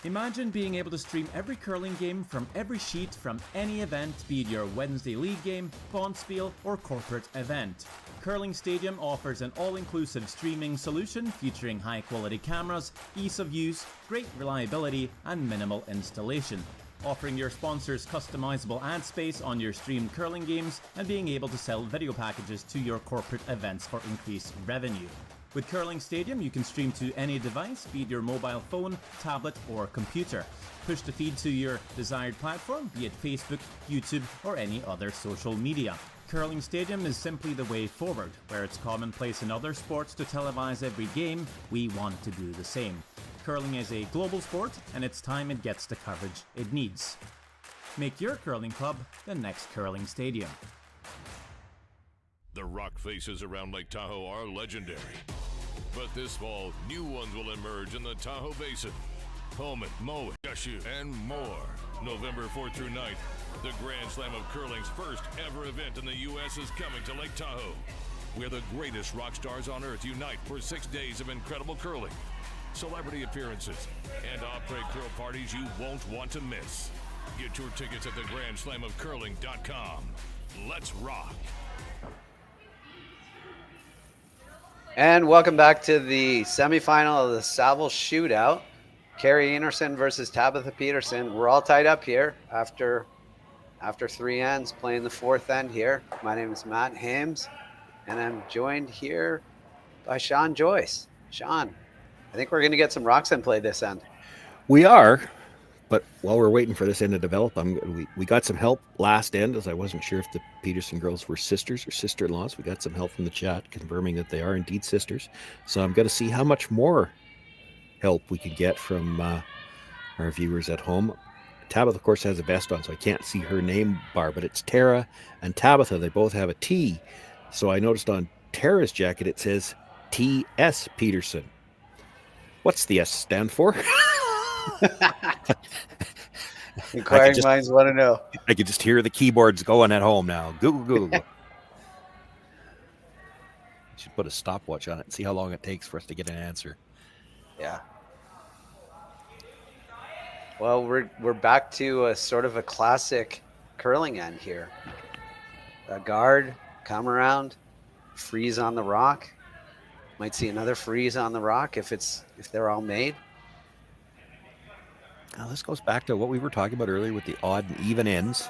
Imagine being able to stream every curling game from every sheet from any event, be it your Wednesday league game, bonspiel, or corporate event. Curling Stadium offers an all-inclusive streaming solution featuring high-quality cameras, ease of use, great reliability, and minimal installation. Offering your sponsors customizable ad space on your streamed curling games and being able to sell video packages to your corporate events for increased revenue. With Curling Stadium, you can stream to any device, be it your mobile phone, tablet, or computer. Push the feed to your desired platform, be it Facebook, YouTube, or any other social media. Curling Stadium is simply the way forward. Where it's commonplace in other sports to televise every game, we want to do the same. Curling is a global sport, and it's time it gets the coverage it needs. Make your curling club the next Curling Stadium. The rock faces around Lake Tahoe are legendary. But this fall, new ones will emerge in the Tahoe Basin. Pullman, Mowat, Gushu, and more. November 4th through 9th, the Grand Slam of Curling's first ever event in the U.S. is coming to Lake Tahoe, where the greatest rock stars on earth unite for 6 days of incredible curling, celebrity appearances, and après curl parties you won't want to miss. Get your tickets at theGrandSlamOfCurling.com. Let's rock! And welcome back to the semifinal of the Saville Shootout. Kerri Einarson versus Tabitha Peterson. We're all tied up here after 3 ends, playing the 4th end here. My name is Matt Hames, and I'm joined here by Sean Joyce. Sean, I think we're going to get some rocks in play this end. We are, but while we're waiting for this end to develop, we got some help last end, as I wasn't sure if the Peterson girls were sisters or sister-in-laws. We got some help from the chat confirming that they are indeed sisters. So I'm going to see how much more help we can get from our viewers at home. Tabitha, of course, has a vest on, so I can't see her name bar, but it's Tara and Tabitha. They both have a T. So I noticed on Tara's jacket it says T.S. Peterson. What's the S stand for? Inquiring minds want to know. I could just hear the keyboards going at home now. Google. Should put a stopwatch on it and see how long it takes for us to get an answer. Yeah. Well, we're back to a sort of a classic curling end here. A guard, come around, freeze on the rock. Might see another freeze on the rock if they're all made. Now this goes back to what we were talking about earlier with the odd and even ends.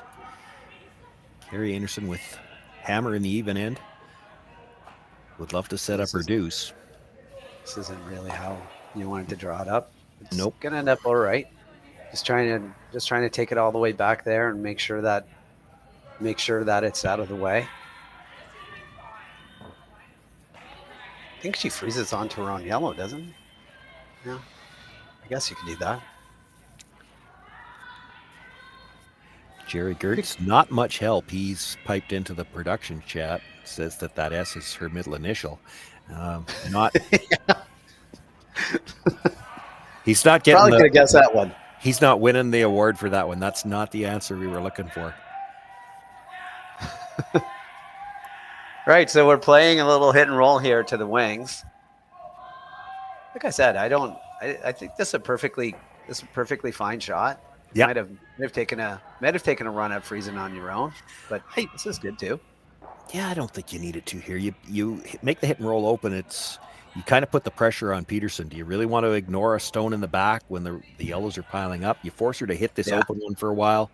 Kerri Einarson with hammer in the even end. Would love to set up her deuce. This isn't really how you wanted to draw it up. It's nope. Gonna end up all right. Just trying to take it all the way back there and make sure that it's out of the way. I think she freezes onto her own yellow, doesn't it? Yeah. I guess you could do that. Jerry Gertz, not much help. He's piped into the production chat. Says that S is her middle initial. Not. He's not getting. Probably could have guessed that one. He's not winning the award for that one. That's not the answer we were looking for. Right, so we're playing a little hit and roll here to the wings. Like I said, I think this is a perfectly fine shot. Yeah. Might have taken a run at freezing on your own, but hey, this is good too. Yeah, I don't think you need it to here. You make the hit and roll open. You kind of put the pressure on Peterson. Do you really want to ignore a stone in the back when the yellows are piling up? You force her to hit this open one for a while.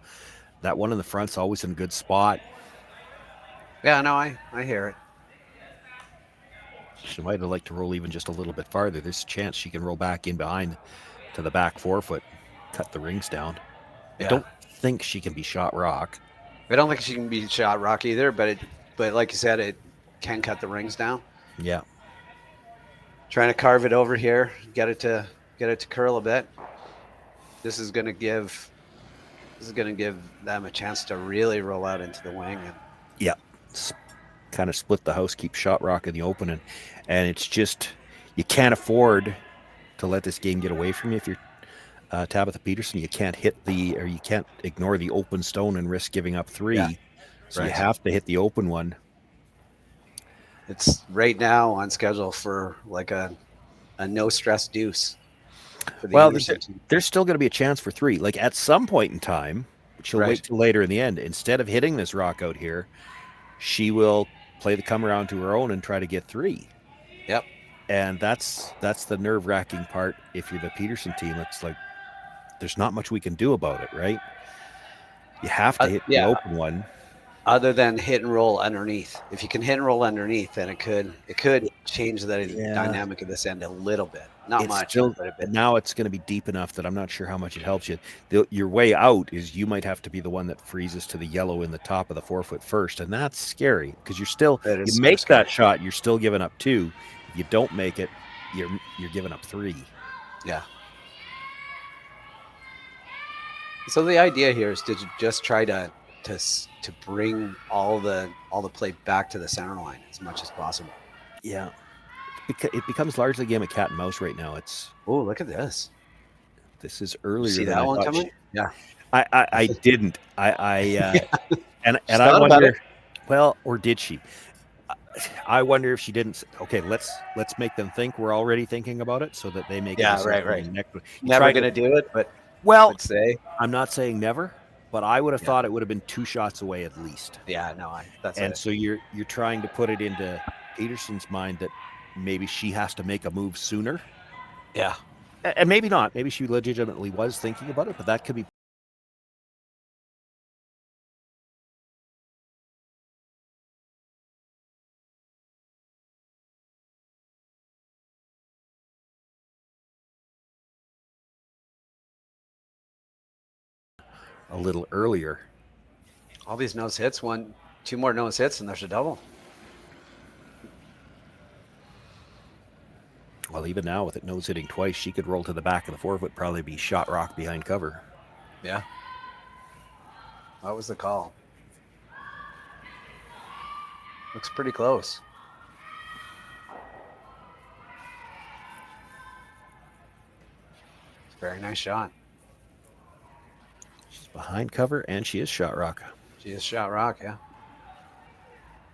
That one in the front's always in a good spot. Yeah, no, I hear it. She might have liked to roll even just a little bit farther. There's a chance she can roll back in behind to the back forefoot, cut the rings down. Yeah. I don't think she can be shot rock. I don't think she can be shot rock either, but like you said, it can cut the rings down. Yeah. Trying to carve it over here, get it to curl a bit. This is going to give them a chance to really roll out into the wing. Yeah. Kind of split the house, keep shot rock in the open, and it's just you can't afford to let this game get away from you. If you're Tabitha Peterson, you can't you can't ignore the open stone and risk giving up 3. Yeah. So you have to hit the open one. It's right now on schedule for like a no stress deuce. Well, there's still going to be a chance for 3. Like at some point in time, she'll wait till later in the end. Instead of hitting this rock out here, she will play the come around to her own and try to get 3. Yep. And that's the nerve-wracking part. If you're the Peterson team, it's like there's not much we can do about it, right? You have to hit the open one. Other than hit and roll underneath. If you can hit and roll underneath, then it could change the dynamic of this end a little bit. Not much, but a bit. Now it's going to be deep enough that I'm not sure how much it helps you. Your way out is you might have to be the one that freezes to the yellow in the top of the forefoot first, and that's scary because you make that shot, you're still giving up 2. If you don't make it, you're giving up 3. Yeah. So the idea here is to just try to bring all the play back to the center line as much as possible. Yeah. It becomes largely a game of cat and mouse right now. Oh, look at this. This is earlier. You see that one coming? Yeah. I didn't. And I wonder. Well, or did she? I wonder if she didn't. Okay, let's make them think we're already thinking about it, so that they make. Yeah, right. Never gonna do it, but I'm not saying never, but I would have thought it would have been 2 shots away at least. Yeah, no, so you're trying to put it into Peterson's mind that maybe she has to make a move sooner. Yeah. And maybe not. Maybe she legitimately was thinking about it, but that could be. A little earlier. All these nose hits, two more nose hits, and there's a double. Well, even now with it nose hitting twice, she could roll to the back of the 4-foot, probably be shot rock behind cover. Yeah. That was the call. Looks pretty close. Very nice shot. She's behind cover, and she is shot rock. She is shot rock, yeah.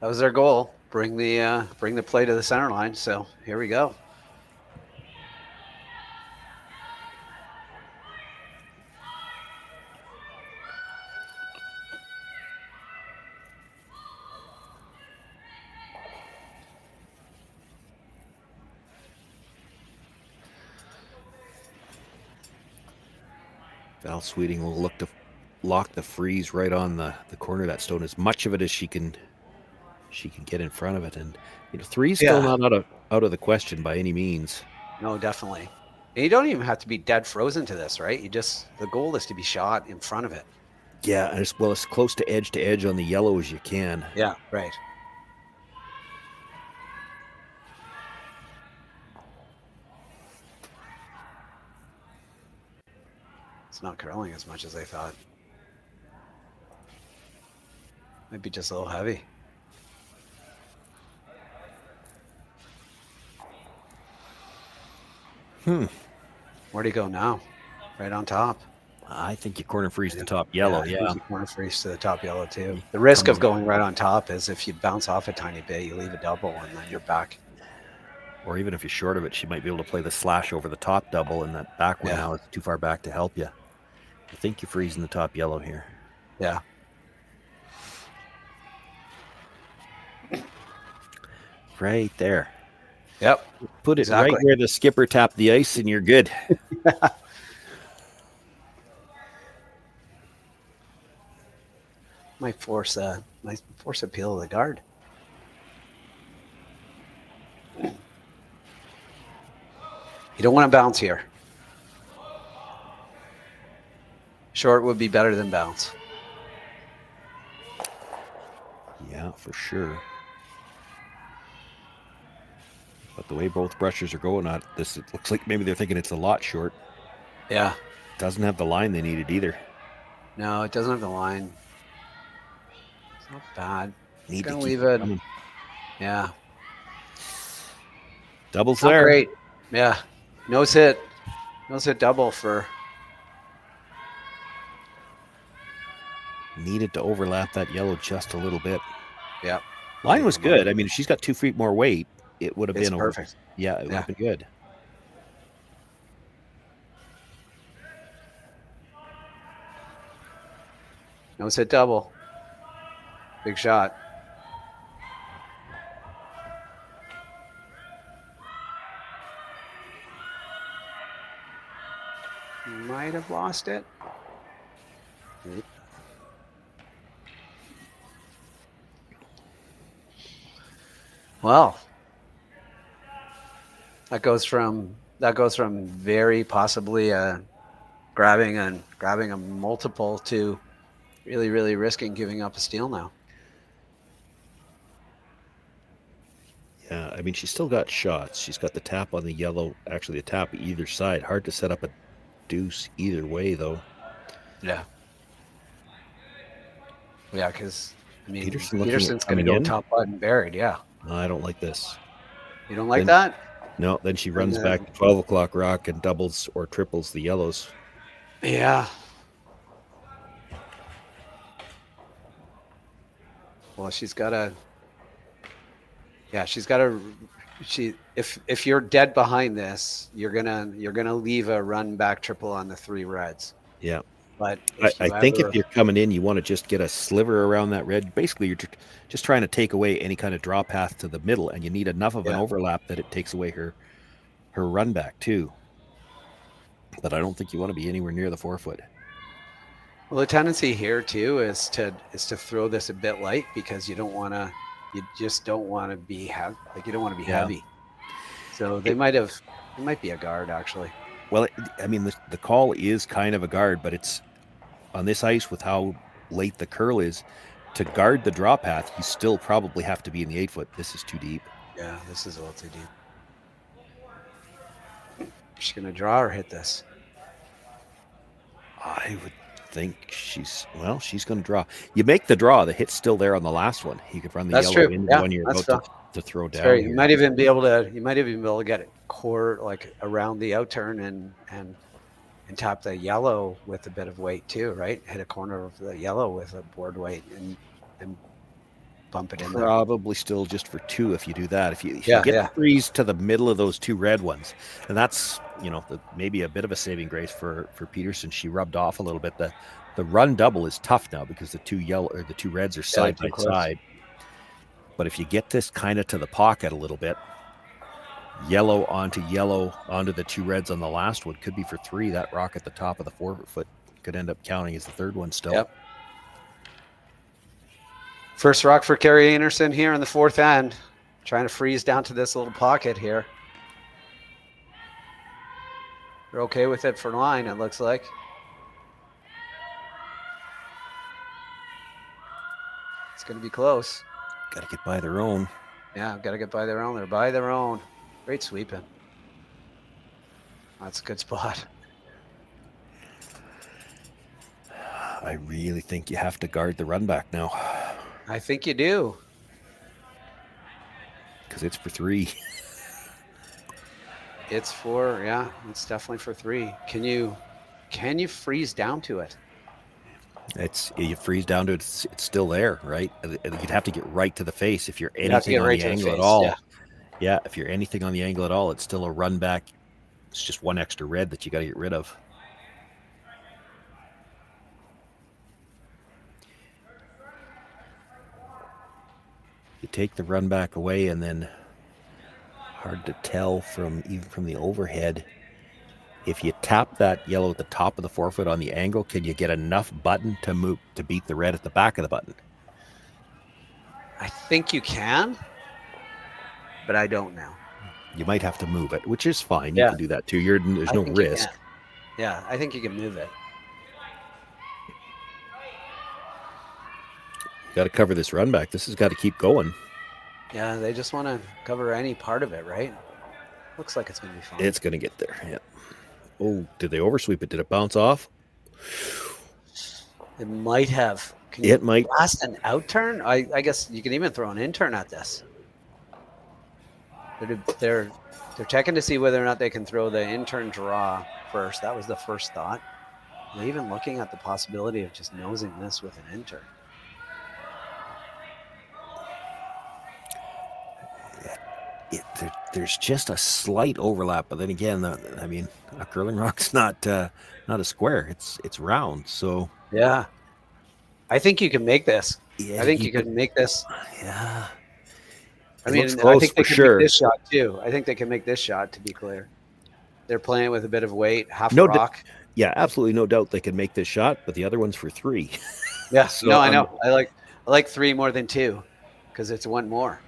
That was their goal. Bring the play to the center line. So here we go. Val Sweeting will look to lock the freeze right on the corner of that stone, as much of it as she can get in front of it. And three's still not out of the question by any means. No, definitely. And you don't even have to be dead frozen to this, right? The goal is to be shot in front of it. Yeah, and as close to edge on the yellow as you can. Yeah, right. It's not curling as much as I thought. Might be just a little heavy. Where'd he go now? Right on top. I think you corner freeze the top yellow. Yeah, I think you corner freeze to the top yellow too. The risk of going right on top is if you bounce off a tiny bit, you leave a double and then you're back. Or even if you're short of it, she might be able to play the slash over the top double, and that back one now is too far back to help you. I think you're freezing the top yellow here. Yeah. Right there. Yep. Put it right where the skipper tapped the ice, and you're good. Might force a peel of the guard. You don't want to bounce here. Short would be better than bounce. Yeah, for sure. But the way both brushers are going at this, it looks like maybe they're thinking it's a lot short. Yeah. Doesn't have the line they needed either. No, it doesn't have the line. It's not bad. Need gonna to leave keep it. coming. Yeah. Doubles Not there. great. Yeah. Nose hit double for. Needed to overlap that yellow just a little bit. Yeah. Line was good. I mean, if she's got 2 feet more weight, it would have been perfect. Yeah, it would have been good. Nose hit double. Big shot. Might have lost it. Well, that goes from very possibly grabbing a multiple to really, really risking giving up a steal now. Yeah, I mean, she's still got shots. She's got the tap on the yellow, actually the tap either side. Hard to set up a deuce either way, though. Yeah. Yeah, because I mean, Peterson's going to go top button buried. Yeah. I don't like this. You don't like that? No, then she runs back to 12 o'clock rock and doubles or triples the yellows. Yeah. Well, she's got to. Yeah, she's got to. If you're dead behind this, you're gonna leave a run back triple on the 3 reds. Yeah. But I think if you're coming in, you want to just get a sliver around that red. Basically, you're just trying to take away any kind of draw path to the middle, and you need enough of an overlap that it takes away her run back too. But I don't think you want to be anywhere near the 4 foot. Well, the tendency here too is to throw this a bit light because you just don't want to be heavy. Like you don't want to be heavy. So it might be a guard actually. Well, I mean, the call is kind of a guard, but it's on this ice with how late the curl is. To guard the draw path, you still probably have to be in the 8 foot. This is too deep. Yeah, this is a little too deep. She's going to draw or hit this? I would think she's going to draw. You make the draw. The hit's still there on the last one. You could run the yellow into the one you're about to throw down. You might even be able to get it core like around the outturn and tap the yellow with a bit of weight too, right? Hit a corner of the yellow with a board weight and bump it in there. Probably still just for 2 if you do that. If you get the freeze to the middle of those 2 red ones, and that's maybe a bit of a saving grace for Peterson. She rubbed off a little bit. The run double is tough now because the 2 reds are side by side. But if you get this kind of to the pocket a little bit, yellow onto the 2 reds on the last one could be for 3. That rock at the top of the 4 foot could end up counting as the 3rd one still. Yep. First rock for Kerri Einarson here in the 4th end. Trying to freeze down to this little pocket here. They're okay with it for line, it looks like. It's going to be close. Got to get by their own. Yeah, got to get by their own. They're by their own. Great sweeping. That's a good spot. I really think you have to guard the run back now. I think you do. Because it's for 3. It's definitely for 3. Can you freeze down to it? You freeze down to it, it's still there, right? You'd have to get right to the face if you're anything on the angle at all. Yeah, if you're anything on the angle at all, it's still a run back. It's just 1 extra red that you got to get rid of. You take the run back away, and then hard to tell even from the overhead. If you tap that yellow at the top of the 4 foot on the angle, can you get enough button to beat the red at the back of the button? I think you can, but I don't know. You might have to move it, which is fine. You can do that too. There's no risk. Yeah, I think you can move it. You got to cover this run back. This has got to keep going. Yeah, they just want to cover any part of it, right? Looks like it's going to be fine. It's going to get there, yeah. Oh, did they oversweep it? Did it bounce off? It might have. It might. Blast an out turn? I guess you can even throw an in turn at this. They're checking to see whether or not they can throw the in turn draw first. That was the first thought. They're even looking at the possibility of just nosing this with an in turn. There's just a slight overlap, but then again, I mean, a curling rock's not a square; it's round. So yeah, I think you can make this. Yeah, I think you can make this. Yeah, I mean, I think they can make this shot too. I think they can make this shot. To be clear, they're playing with a bit of weight, half a rock. Yeah, absolutely, no doubt they can make this shot, but the other one's for 3. Yeah, so, no, I know. I like 3 more than 2 because it's 1 more.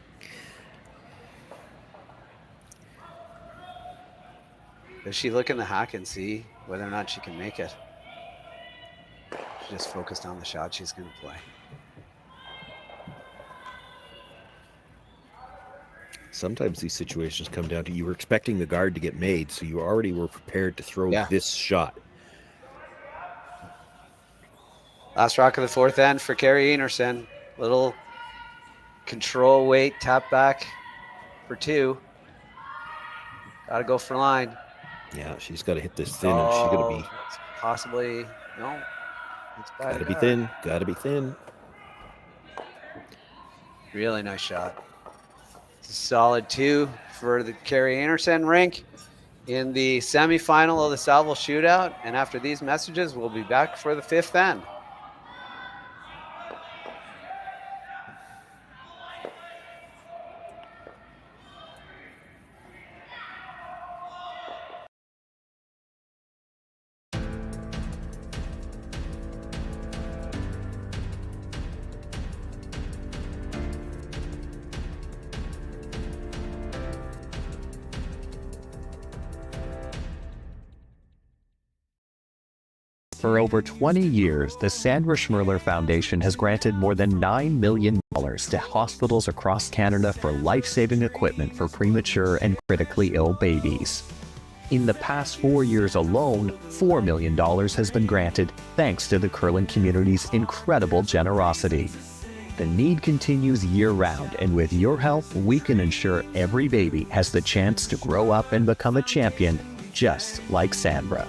Does she look in the hack and see whether or not she can make it? She just focused on the shot she's going to play. Sometimes these situations come down to you were expecting the guard to get made, so you already were prepared to throw this shot. Last rock of the 4th end for Kerri Einarson. Little control weight, tap back for 2. Got to go for line. Yeah, she's got to hit this thin, and she's going to be possibly no. It's got to be thin. Got to be thin. Really nice shot. It's a solid 2 for the Kerri Einarson rink. in the semifinal of the Saville Shootout. And after these messages, we'll be back for the fifth end. For over 20 years, the Sandra Schmirler Foundation has granted more than $9 million to hospitals across Canada for life-saving equipment for premature and critically ill babies. In the past 4 years alone, $4 million has been granted thanks to the curling community's incredible generosity. The need continues year-round, and with your help, we can ensure every baby has the chance to grow up and become a champion, just like Sandra.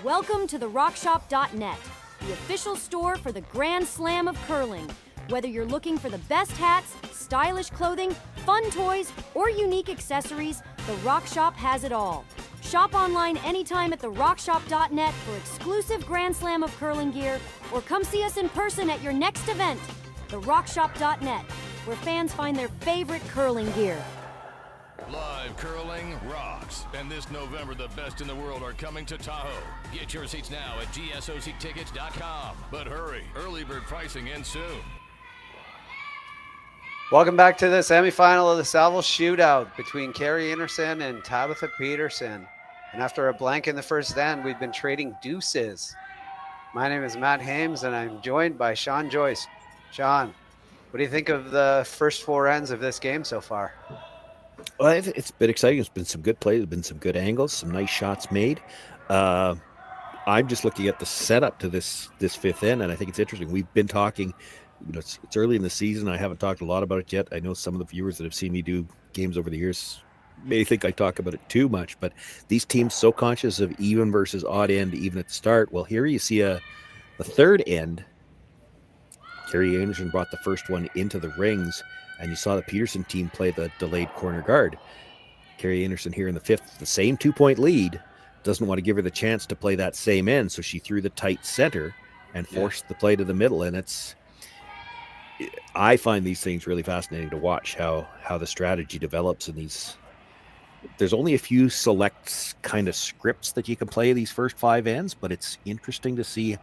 Welcome to the RockShop.net, the official store for the Grand Slam of curling. Whether you're looking for the best hats, stylish clothing, fun toys, or unique accessories, the RockShop has it all. Shop online anytime at the RockShop.net for exclusive Grand Slam of curling gear, or come see us in person at your next event. The RockShop.net, where fans find their favorite curling gear. Live curling rocks. And this November, the best in the world are coming to Tahoe. Get your seats now at gsoctickets.com. But hurry, early bird pricing ends soon. Welcome back to the semifinal of the Saville Shootout between Kerri Einarson and Tabitha Peterson. And after a blank in the first end, we've been trading deuces. My name is Matt Hames, and I'm joined by Sean Joyce. Sean, what do you think of the first four ends of this game so far? Well, it's been exciting. It's been some good plays. There's been some good angles, some nice shots made. I'm just looking at the setup to this fifth end, and I think it's interesting. We've been talking, it's early in the season. I haven't talked a lot about it yet. I know some of the viewers that have seen me do games over the years may think I talk about it too much, but these teams so conscious of even versus odd end, even at the start. Well, here you see the third end. Kerri Einarson brought the first one into the rings, and you saw the Peterson team play the delayed corner guard. Kerri Einarson here in the fifth, the same 2-point lead, doesn't want to give her the chance to play that same end, so she threw the tight center and forced the play to the middle. And I find these things really fascinating to watch, how the strategy develops in these. There's only a few select kind of scripts that you can play these first five ends, but it's interesting to see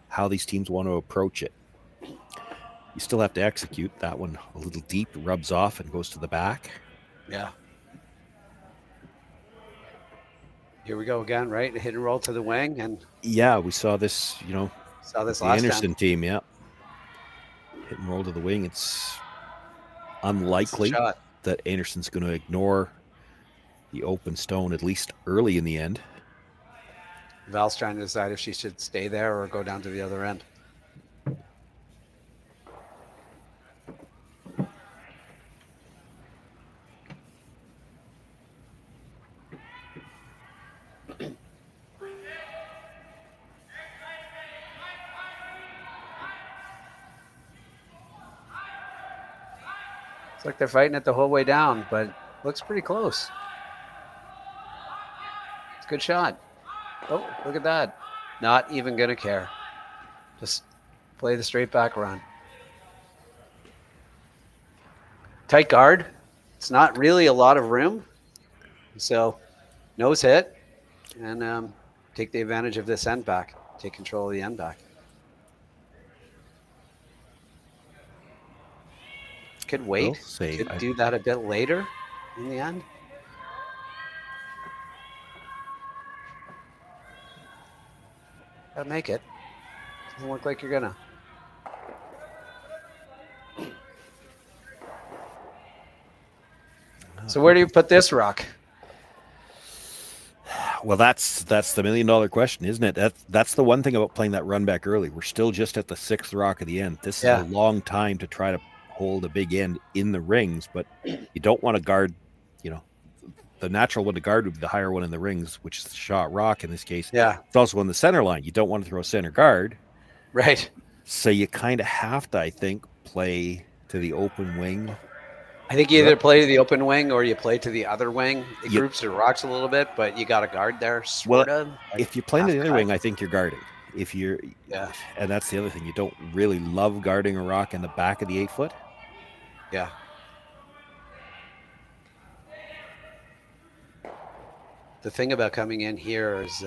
how these teams want to approach it. You still have to execute. That one a little deep, rubs off and goes to the back. Yeah. Here we go again, right? Hit and roll to the wing. And yeah, we saw this, saw this the last Einarson time. team, yeah. Hit and roll to the wing. It's unlikely that Einarson's going to ignore the open stone, at least early in the end. Val's trying to decide if she should stay there or go down to the other end. It's like they're fighting it the whole way down, but looks pretty close. It's a good shot. Oh, look at that. Not even going to care. Just play the straight back run. Tight guard. It's not really a lot of room. So nose hit and take the advantage of this end back. Take control of the end back. Could wait. Could do that a bit later in the end. Gotta make it. Doesn't look like you're gonna. So where do you put this rock? Well, that's the $1 million question, isn't it? That's the one thing about playing that run back early. We're still just at the 6th rock of the end. This is a long time to try to hold a big end in the rings, but you don't want to guard, the natural one to guard would be the higher one in the rings, which is the shot rock in this case. Yeah. It's also on the center line. You don't want to throw a center guard. Right. So you kind of have to, I think, play to the open wing. I think you either play to the open wing or you play to the other wing. It groups or rocks a little bit, but you got a guard there. If you play to the other wing, I think you're guarding. If you're, and that's the other thing. You don't really love guarding a rock in the back of the 8-foot. Yeah. The thing about coming in here is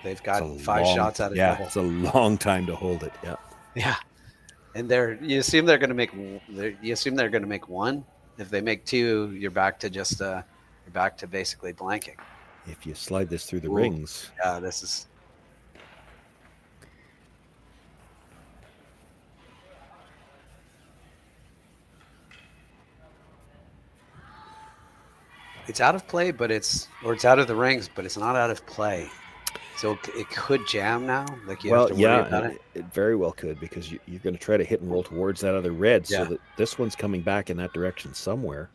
they've got 5 shots out of double. Yeah, it's a long time to hold it. Yeah. Yeah. And you assume they're going to make one. If they make 2, you're back to basically blanking. If you slide this through the rings. Yeah, this is. It's out of play, but it's out of the rings, but it's not out of play. So it could jam now. Like you have to worry about it. It very well could, because you're going to try to hit and roll towards that other red, so that this one's coming back in that direction somewhere.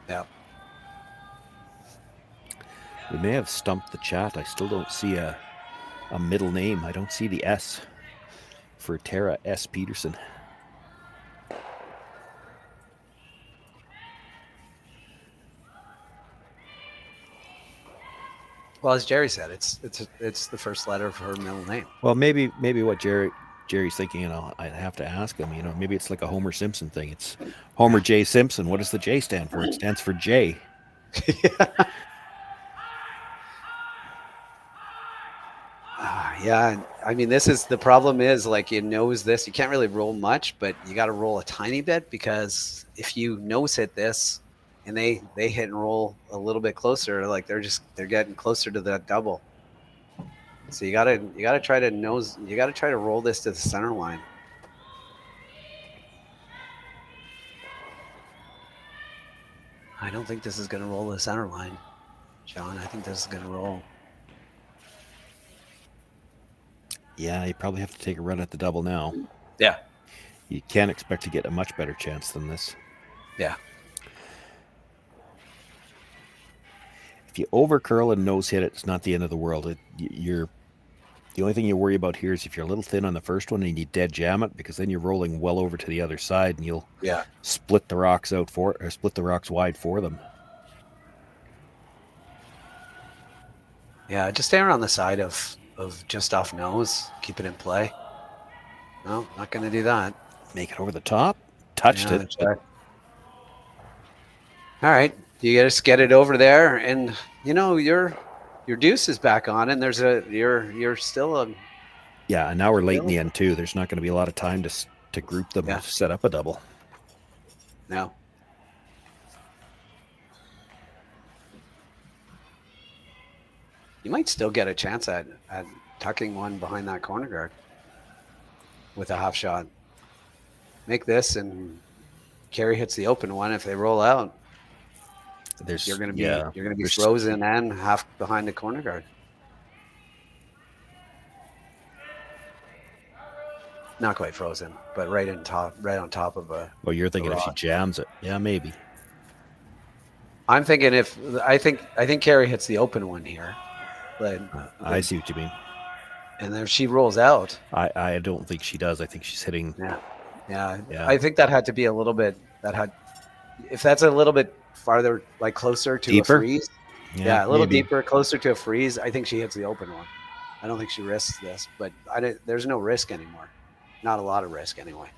Yeah. We may have stumped the chat. I still don't see a middle name. I don't see the S for Tara S. Peterson. Well, as Jerry said, it's the first letter of her middle name. Well, maybe what Jerry's thinking, I'd have to ask him. Maybe it's like a Homer Simpson thing. It's Homer J. Simpson. What does the J stand for? It stands for J. Yeah, I mean, the problem is, like, you nose this. You can't really roll much, but you got to roll a tiny bit, because if you nose hit this and they hit and roll a little bit closer, like they're getting closer to that double. So you gotta try to roll this to the center line. I don't think this is gonna roll the center line, John. I think this is gonna roll. Yeah, you probably have to take a run at the double now. Yeah. You can't expect to get a much better chance than this. Yeah. If you over curl and nose hit it, it's not the end of the world. The only thing you worry about here is if you're a little thin on the first one and you dead jam it, because then you're rolling well over to the other side and you'll split the rocks wide for them. Yeah, just stay around the side of just off nose. Keep it in play. No, not going to do that. Make it over the top. Touched it. All right. You just get it over there, and your deuce is back on, and you're still a. Yeah, and now we're late in the end too. There's not going to be a lot of time to group them and set up a double. No. You might still get a chance at tucking one behind that corner guard with a half shot. Make this, and Kerri hits the open one. If they roll out, you're going to be frozen and half behind the corner guard. Not quite frozen, but right on top of a. Well, you're thinking if she jams it, yeah, maybe. I'm thinking I think Kerri hits the open one here. But I see what you mean. And then if she rolls out, I don't think she does. I think she's hitting. Yeah. I think that had to be a little bit. If that's a little bit farther, like closer to deeper? A freeze. Yeah, a little deeper, closer to a freeze. I think she hits the open one. I don't think she risks this, but there's no risk anymore. Not a lot of risk anyway.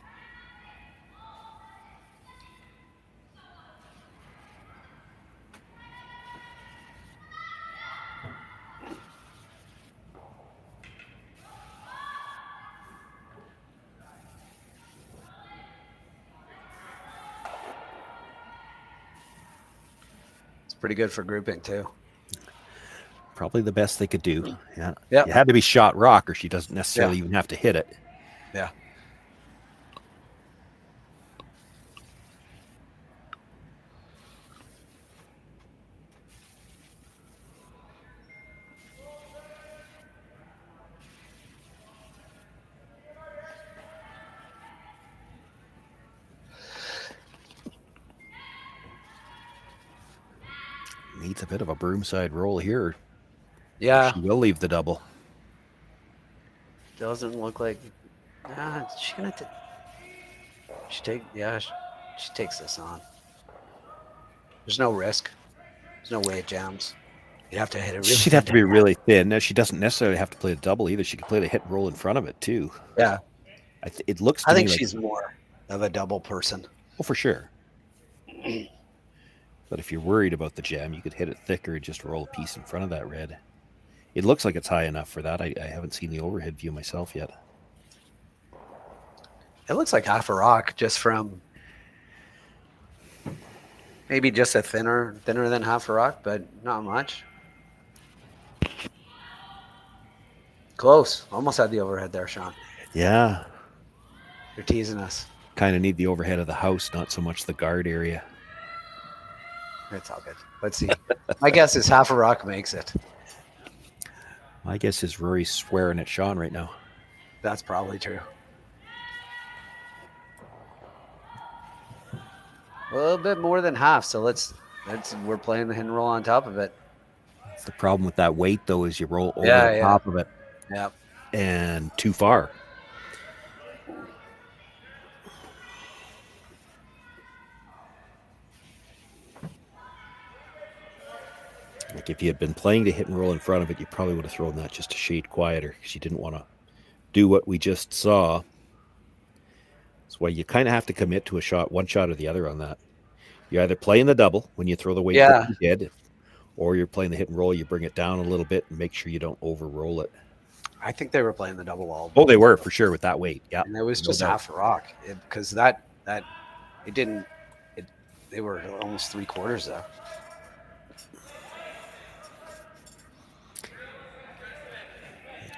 Pretty good for grouping too. Probably the best they could do. Yeah. Yep. It had to be shot rock, or she doesn't necessarily even have to hit it. Yeah. Needs a bit of a broomside roll here. Yeah. She will leave the double. Doesn't look like. She's gonna. She takes this on. There's no risk. There's no way it jams. You'd have to hit it really. She'd have to be really thin. Now, she doesn't necessarily have to play the double either. She could play the hit and roll in front of it too. Yeah. It looks. I To think me like, she's more of a double person. Oh, for sure. But if you're worried about the jam, you could hit it thicker and just roll a piece in front of that red. It looks like it's high enough for that. I haven't seen the overhead view myself yet. It looks like half a rock just from maybe just a thinner than half a rock, but not much. Close. Almost had the overhead there, Sean. Yeah. You're teasing us. Kind of need the overhead of the house, not so much the guard area. It's all good. Let's see. My guess is half a rock makes it. My guess is Rory's swearing at Sean right now. That's probably true. A little bit more than half, so we're playing the hit and roll on top of it. The problem with that weight, though, is you roll over the top of it. Yeah. And too far. Like if you had been playing the hit and roll in front of it, you probably would have thrown that just a shade quieter because you didn't want to do what we just saw. That's why you kind of have to commit to one shot or the other on that. You're either playing the double when you throw the weight dead, or you're playing the hit and roll. You bring it down a little bit and make sure you don't over roll it. I think they were playing the double wall. Oh, they were for sure with that weight. Yeah, and it was just half a rock because they were almost 3/4 there.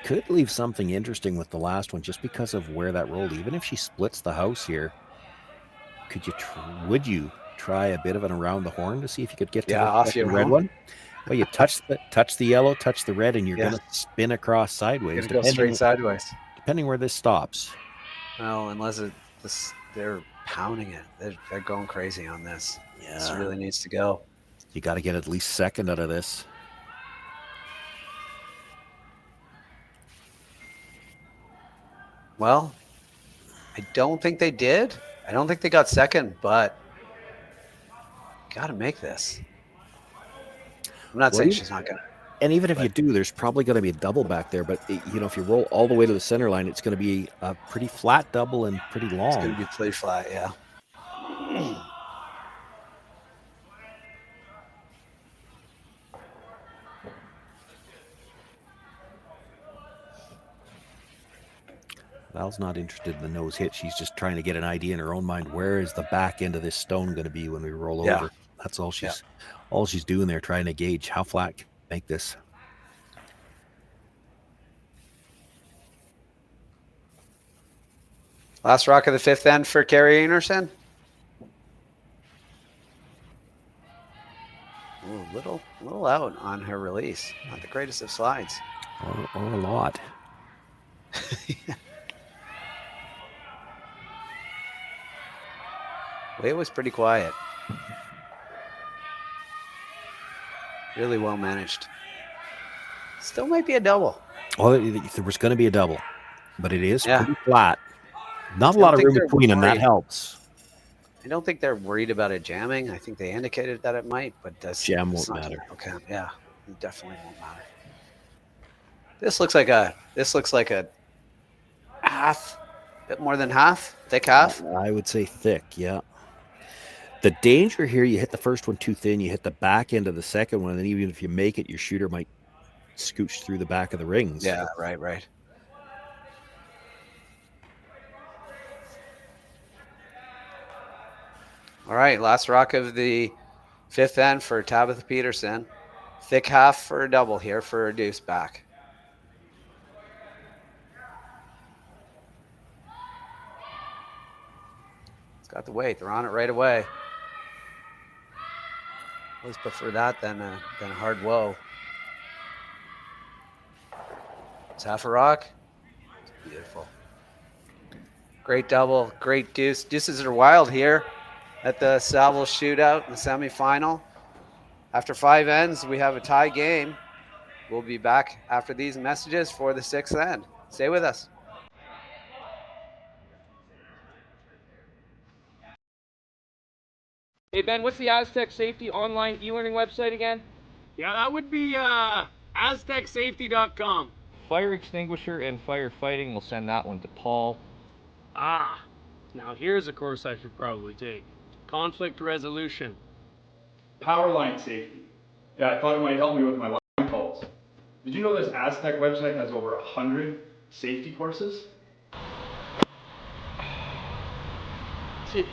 Could leave something interesting with the last one just because of where that rolled. Even if she splits the house here, would you try a bit of an around the horn to see if you could get to the red one? Well, you touch the yellow, touch the red, and you're going to spin across sideways. Go straight sideways. Depending where this stops. Well, unless they're pounding it. They're going crazy on this. Yeah. This really needs to go. You got to get at least second out of this. Well, I don't think they did. I don't think they got second, but got to make this. I'm not saying she's not going to. And even if you do, there's probably going to be a double back there. But, if you roll all the way to the center line, it's going to be a pretty flat double and pretty long. It's going to be pretty flat, yeah. Val's not interested in the nose hit. She's just trying to get an idea in her own mind. Where is the back end of this stone going to be when we roll over? That's all she's doing there, trying to gauge how flat can we make this. Last rock of the fifth end for Kerri Einarson. Ooh, little out on her release. Not the greatest of slides. Or a lot. It was pretty quiet. Really well managed. Still might be a double. Well, there was going to be a double, but it is pretty flat. Not a lot of room between them. That helps. I don't think they're worried about it jamming. I think they indicated that it might, but jam won't matter. Okay, yeah, it definitely won't matter. This looks like a half, bit more than half, thick half. I would say thick, yeah. The danger here, you hit the first one too thin, you hit the back end of the second one, and even if you make it, your shooter might scooch through the back of the rings. Yeah, right. All right, last rock of the fifth end for Tabitha Peterson. Thick half for a double here for a deuce back. It's got the weight. They're on it right away. Always prefer that than a hard woe. It's half a rock. It's beautiful. Great double, great deuce. Deuces are wild here at the Saville Shootout in the semifinal. After 5 ends, we have a tie game. We'll be back after these messages for the 6th end. Stay with us. Hey Ben, what's the Aztec Safety online e-learning website again? Yeah, that would be aztecsafety.com. Fire extinguisher and firefighting, we'll send that one to Paul. Ah, now here's a course I should probably take. Conflict resolution. Power line safety. Yeah, I thought it might help me with my line calls. Did you know this Aztec website has over 100 safety courses? Jeez.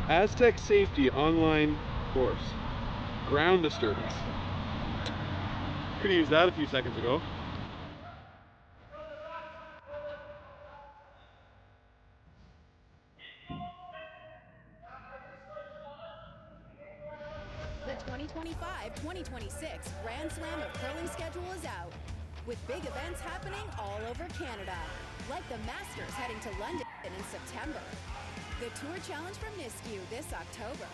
Aztec Safety online course. Ground disturbance. Could have used that a few seconds ago. The 2025-2026 Grand Slam of Curling schedule is out, with big events happening all over Canada, like the Masters heading to London in September, the Tour Challenge from Nisku this October,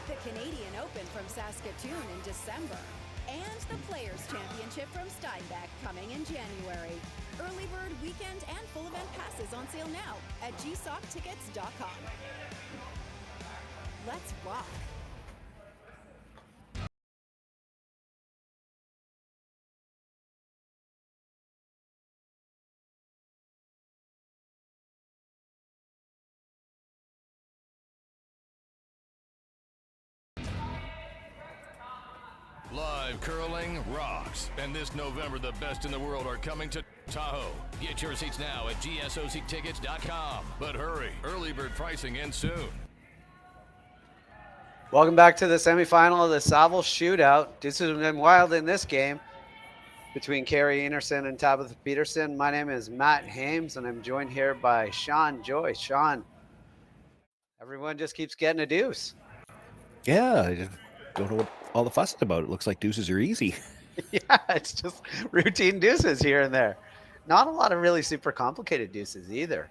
the Canadian Open from Saskatoon in December, and the Players' Championship from Steinbeck coming in January. Early bird weekend and full event passes on sale now at gsoctickets.com. Let's rock. Live curling rocks. And this November, the best in the world are coming to Tahoe. Get your seats now at gsoctickets.com. But hurry, early bird pricing ends soon. Welcome back to the semifinal of the Saville Shootout. This has been wild in this game between Kerri Einarson and Tabitha Peterson. My name is Matt Hames, and I'm joined here by Sean Joyce. Sean, everyone just keeps getting a deuce. Yeah, I just don't know what all the fuss is about. It looks like deuces are easy. Yeah, it's just routine deuces here and there. Not a lot of really super complicated deuces either.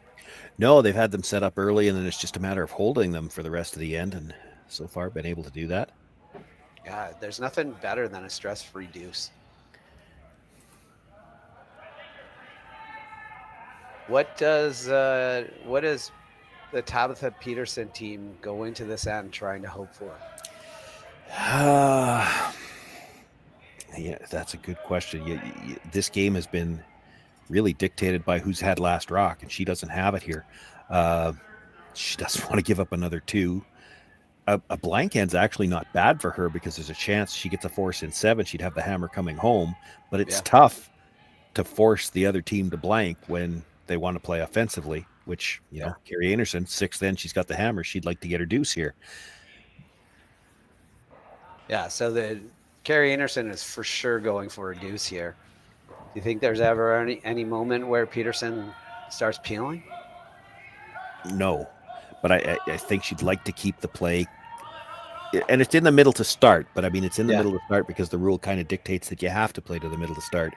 No, they've had them set up early, and then it's just a matter of holding them for the rest of the end, and so far been able to do that. Yeah, there's nothing better than a stress-free deuce. What does the Tabitha Peterson team go into this end trying to hope for? Yeah, that's a good question. This game has been really dictated by who's had last rock, and she doesn't have it here. She doesn't want to give up another 2. A blank end's actually not bad for her because there's a chance she gets a force in 7. She'd have the hammer coming home, but it's tough to force the other team to blank when they want to play offensively, which, Kerri Einarson, 6th end, she's got the hammer. She'd like to get her deuce here. Yeah, so the Kerri Einarson is for sure going for a deuce here. Do you think there's ever any moment where Peterson starts peeling? No, but I think she'd like to keep the play. And it's in the middle to start, but I mean, it's in the middle to start because the rule kind of dictates that you have to play to the middle to start.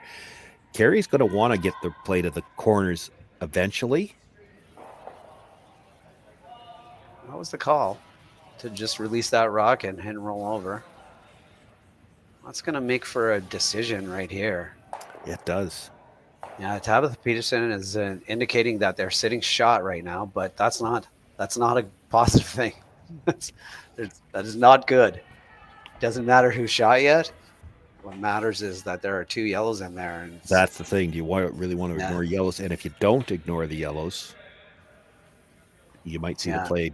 Kerri's going to want to get the play to the corners eventually. What was the call? To just release that rock and roll over. That's going to make for a decision right here. It does. Yeah, Tabitha Peterson is indicating that they're sitting shot right now, but that's not a positive thing. That is not good. Doesn't matter who shot yet. What matters is that there are 2 yellows in there. And that's the thing. Do you really want to ignore yellows? And if you don't ignore the yellows, you might see the play,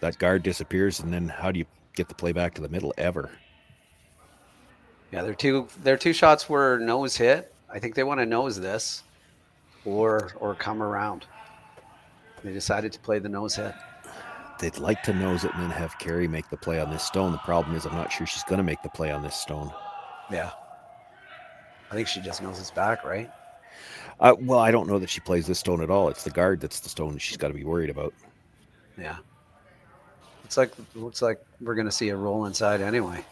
that guard disappears, and then how do you get the play back to the middle ever? Yeah, their two shots were nose hit. I think they want to nose this or come around. They decided to play the nose hit. They'd like to nose it and then have Kerri make the play on this stone. The problem is I'm not sure she's going to make the play on this stone. Yeah. I think she just noses back, right? Well, I don't know that she plays this stone at all. It's the guard that's the stone she's got to be worried about. Yeah. Looks like we're going to see a roll inside anyway.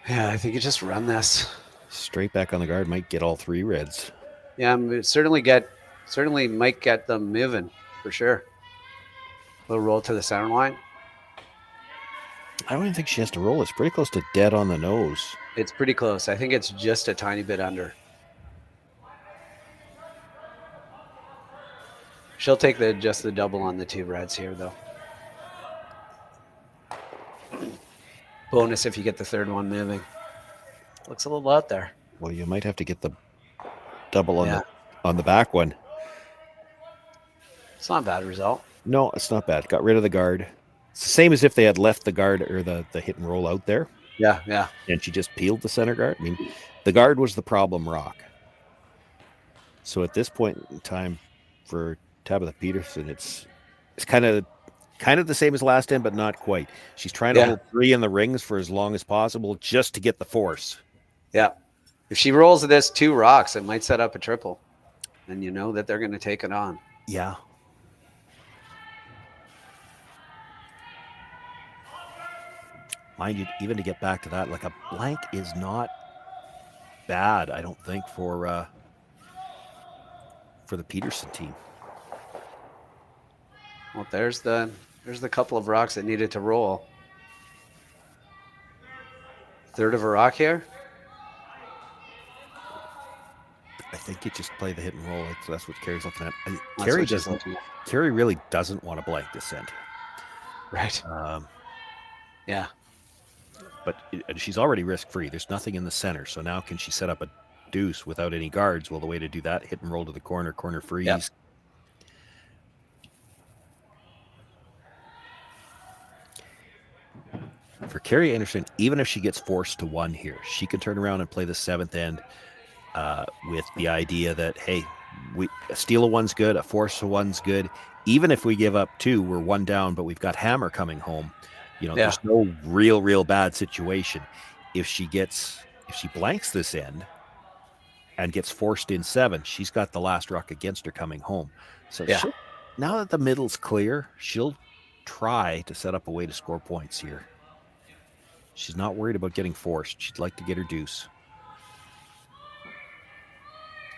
Yeah, I think you just run this. Straight back on the guard might get all 3 reds. Yeah, certainly get certainly might get them moving for sure. Little roll to the center line. I don't even think she has to roll. It's pretty close to dead on the nose. It's pretty close. I think it's just a tiny bit under. She'll take just the double on the two reds here, though. Bonus if you get the third one moving. Looks a little out there. Well, you might have to get the double on the back one. It's not a bad result. No, it's not bad. Got rid of the guard. It's the same as if they had left the guard or the hit and roll out there. Yeah, yeah. And she just peeled the center guard. I mean, the guard was the problem rock. So at this point in time for Tabitha Peterson, it's kind of the same as last end, but not quite. She's trying to hold 3 in the rings for as long as possible just to get the force. Yeah. If she rolls this 2 rocks, it might set up a triple. And you know that they're going to take it on. Yeah. Mind you, even to get back to that, like a blank is not bad, I don't think, for the Peterson team. Well, there's the couple of rocks that needed to roll. Third of a rock here. I think you just play the hit and roll. That's what Kerri's looking at. Kerri really doesn't want to blank this end. Right. Yeah. But she's already risk-free. There's nothing in the center. So now can she set up a deuce without any guards? Well, the way to do that, hit and roll to the corner freeze. Yep. For Kerri Einarson, even if she gets forced to 1 here, she can turn around and play the 7th end with the idea that, hey, a steal of 1's good, a force of 1's good. Even if we give up 2, we're 1 down, but we've got Hammer coming home. There's no real bad situation. If she blanks this end and gets forced in 7, she's got the last rock against her coming home. So now that the middle's clear, she'll try to set up a way to score points here. She's not worried about getting forced. She'd like to get her deuce.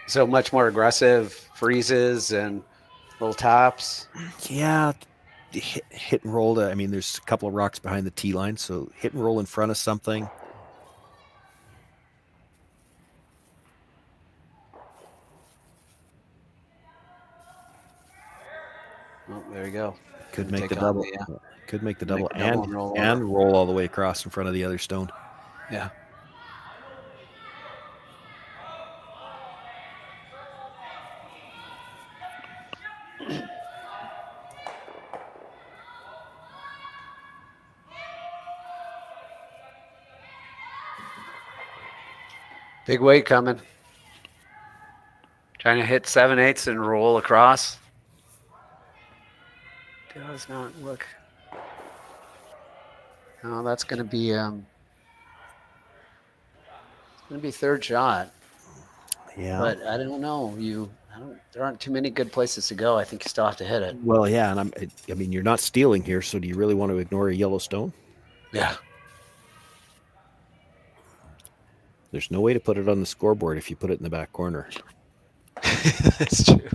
So much more aggressive freezes and little taps. Yeah. Hit and roll. I mean, there's a couple of rocks behind the tee line, so hit and roll in front of something. Oh, there you go. Could make the double. Could make the double and roll all the way across in front of the other stone. Yeah. Big weight coming. Trying to hit 7/8 and roll across. Does not look. No, that's going to be third shot. Yeah. But I don't know. There aren't too many good places to go. I think you still have to hit it. Well, yeah, and I mean, you're not stealing here, so do you really want to ignore a yellow stone? Yeah. There's no way to put it on the scoreboard if you put it in the back corner. That's true.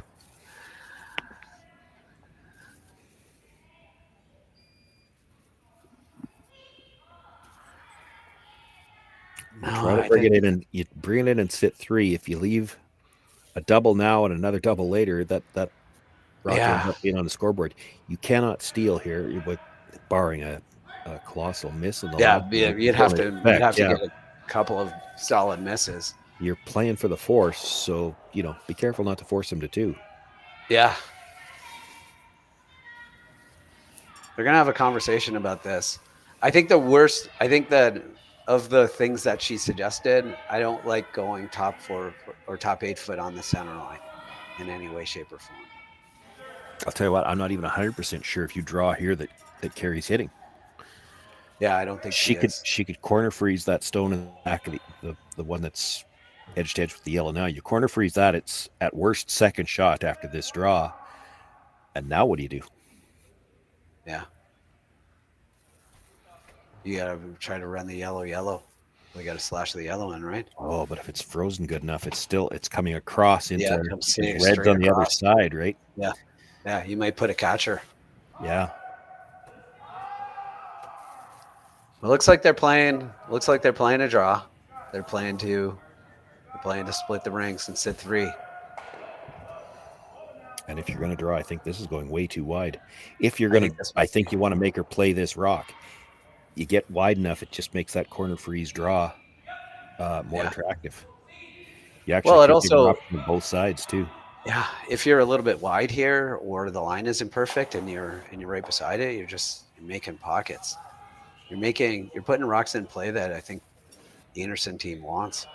Try to bring it in, and you bring it in and sit 3. If you leave a double now and another double later, that rock ends up being on the scoreboard. You cannot steal here, with barring a colossal miss in the you'd have to get a couple of solid misses. You're playing for the force, so be careful not to force them to 2. Yeah. They're gonna have a conversation about this. I think that of the things that she suggested, I don't like going top 4 or top 8 foot on the center line in any way, shape, or form. I'll tell you what, I'm not even 100% sure if you draw here that Kerri's hitting. Yeah, I don't think she could corner freeze that stone in the back of the one that's edge to edge with the yellow. Now you corner freeze that, it's at worst second shot after this draw. And now what do you do? Yeah. You gotta try to run the yellow. We got to slash the yellow one, right? Oh, but if it's frozen good enough, it's coming across into Yeah, it comes reds straight on the other across. side, right? Yeah. Yeah, you might put a catcher. Yeah. It looks like they're playing. Looks like they're playing a draw. They're playing to split the ranks and sit 3. And if you're going to draw, I think this is going way too wide. If you're going to, I think you want to make her play this rock. You get wide enough, it just makes that corner freeze draw more attractive. You actually it also from both sides too. Yeah, if you're a little bit wide here, or the line isn't perfect, and you're right beside it, you're making pockets. You're putting rocks in play that I think the Einarson team wants.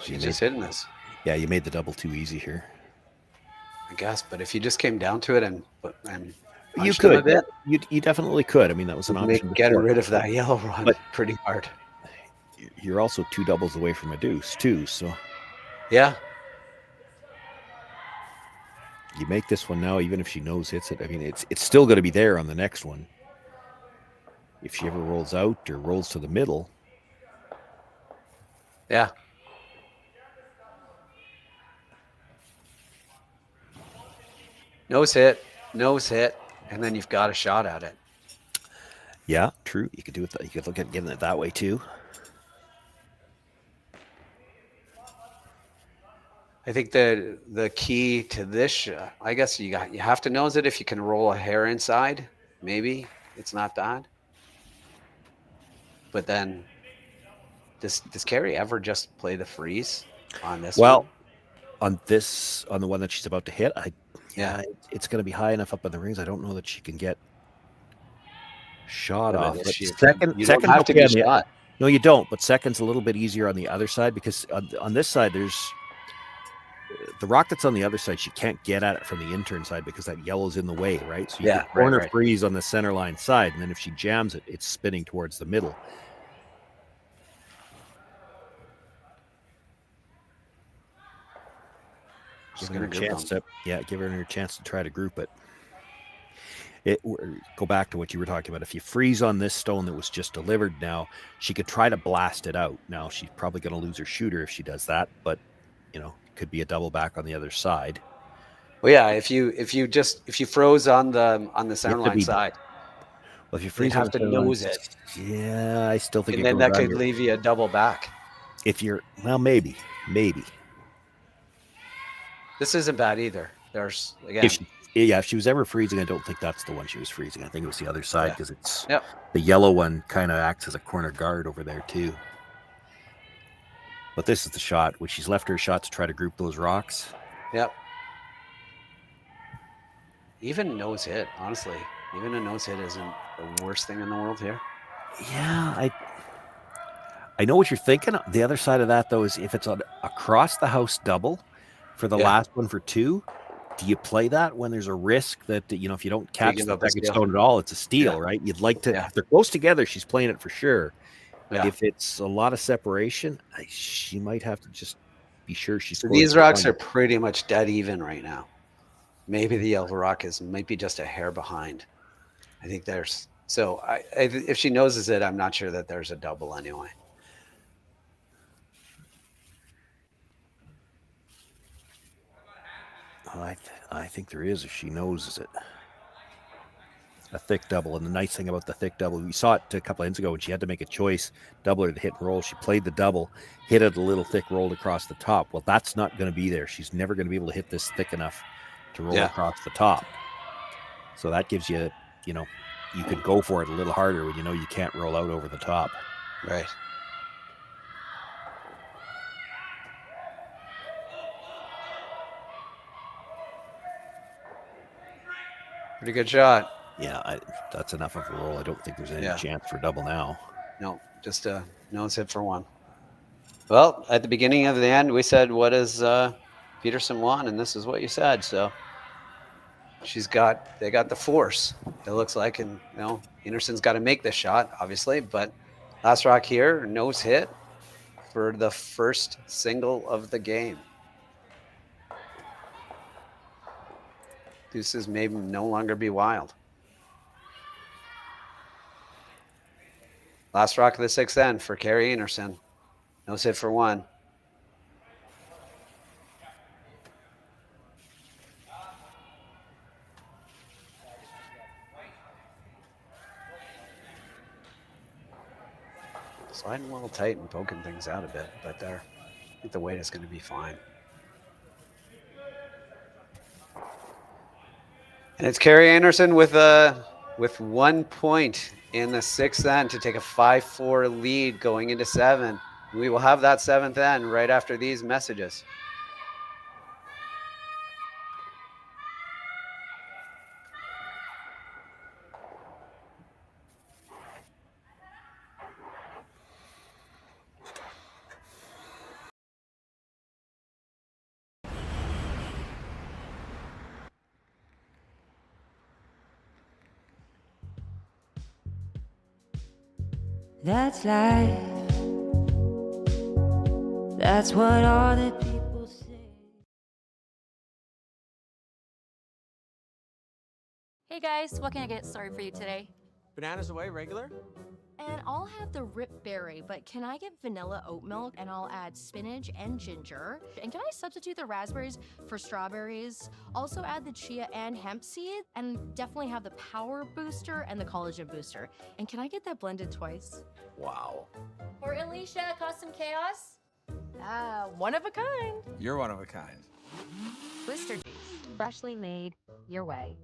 She's just hitting this. Yeah, you made the double too easy here. I guess, but if you just came down to it and you could, a bit, you definitely could. I mean, that was an option. Get rid of that yellow run, but pretty hard. You're also 2 doubles away from a deuce too, so yeah. You make this one now, even if she nose hits it. I mean, it's still going to be there on the next one. If she ever rolls out or rolls to the middle. Yeah. Nose hit, and then you've got a shot at it. Yeah, true. You could do it. You could look at getting it that way too. I think the key to this, I guess you have to nose it if you can roll a hair inside. Maybe it's not that. But then, does Kerri ever just play the freeze on this? Well, one? on the one that she's about to hit, it's going to be high enough up in the rings. I don't know that she can get shot off. But second have to be shot. No, you don't. But second's a little bit easier on the other side, because on this side there's the rock that's on the other side. She can't get at it from the intern side because that yellow's in the way, right? So you get corner freeze on the center line side, and then if she jams it, it's spinning towards the middle. Give her a chance to try to group it. Go back to what you were talking about. If you freeze on this stone that was just delivered now, she could try to blast it out. Now she's probably going to lose her shooter if she does that, but could be a double back on the other side. Well, yeah, if you froze on the center line side. Well, if you freeze, you have to nose it. Yeah, I still think. And then that could leave you a double back. If you're maybe. This isn't bad either. There's again. If she was ever freezing, I don't think that's the one she was freezing. I think it was the other side, because it's the yellow one kind of acts as a corner guard over there too. But this is the shot, which she's left her shot to try to group those rocks. Yep. Even nose hit, honestly. Even a nose hit isn't the worst thing in the world here. Yeah, I know what you're thinking. The other side of that, though, is if it's on across the house double for the last one for 2, do you play that when there's a risk that, if you don't catch the second stone at all, it's a steal, right? You'd like to, if they're close together, she's playing it for sure. Yeah. If it's a lot of separation, she might have to just be sure she's. So these rocks are pretty much dead even right now. Maybe the yellow rock might be just a hair behind. I think there's. So if she noses it, I'm not sure that there's a double anyway. I think there is if she noses it. A thick double. And the nice thing about the thick double, we saw it a couple of ends ago when she had to make a choice, double or to hit and roll. She played the double, hit it a little thick, rolled across the top. Well, that's not going to be there. She's never going to be able to hit this thick enough to roll across the top. So that gives you, you could go for it a little harder when you can't roll out over the top. Right. Pretty good shot. Yeah, that's enough of a roll. I don't think there's any chance for double now. No, just a nose hit for 1. Well, at the beginning of the end, we said, what does Peterson want? And this is what you said. So they got the force, it looks like, and Einarson's got to make this shot, obviously, but last rock here, nose hit for the first single of the game. Deuces may no longer be wild. Last rock of the sixth end for Kerri Einarson. Nose hit for one. Sliding a little tight and poking things out a bit, but I think the weight is going to be fine. And it's Kerri Einarson with 1 point in the sixth end to take a 5-4 lead going into seven. We will have that seventh end right after these messages. That's life. That's what all the people say. Hey guys, what can I get started for you today? Bananas away, regular? And I'll have the rip berry, but can I get vanilla oat milk and I'll add spinach and ginger? And can I substitute the raspberries for strawberries? Also add the chia and hemp seed, and definitely have the power booster and the collagen booster. And can I get that blended twice? Wow. For Alicia, custom chaos? One of a kind. You're one of a kind. Blister juice, freshly made your way.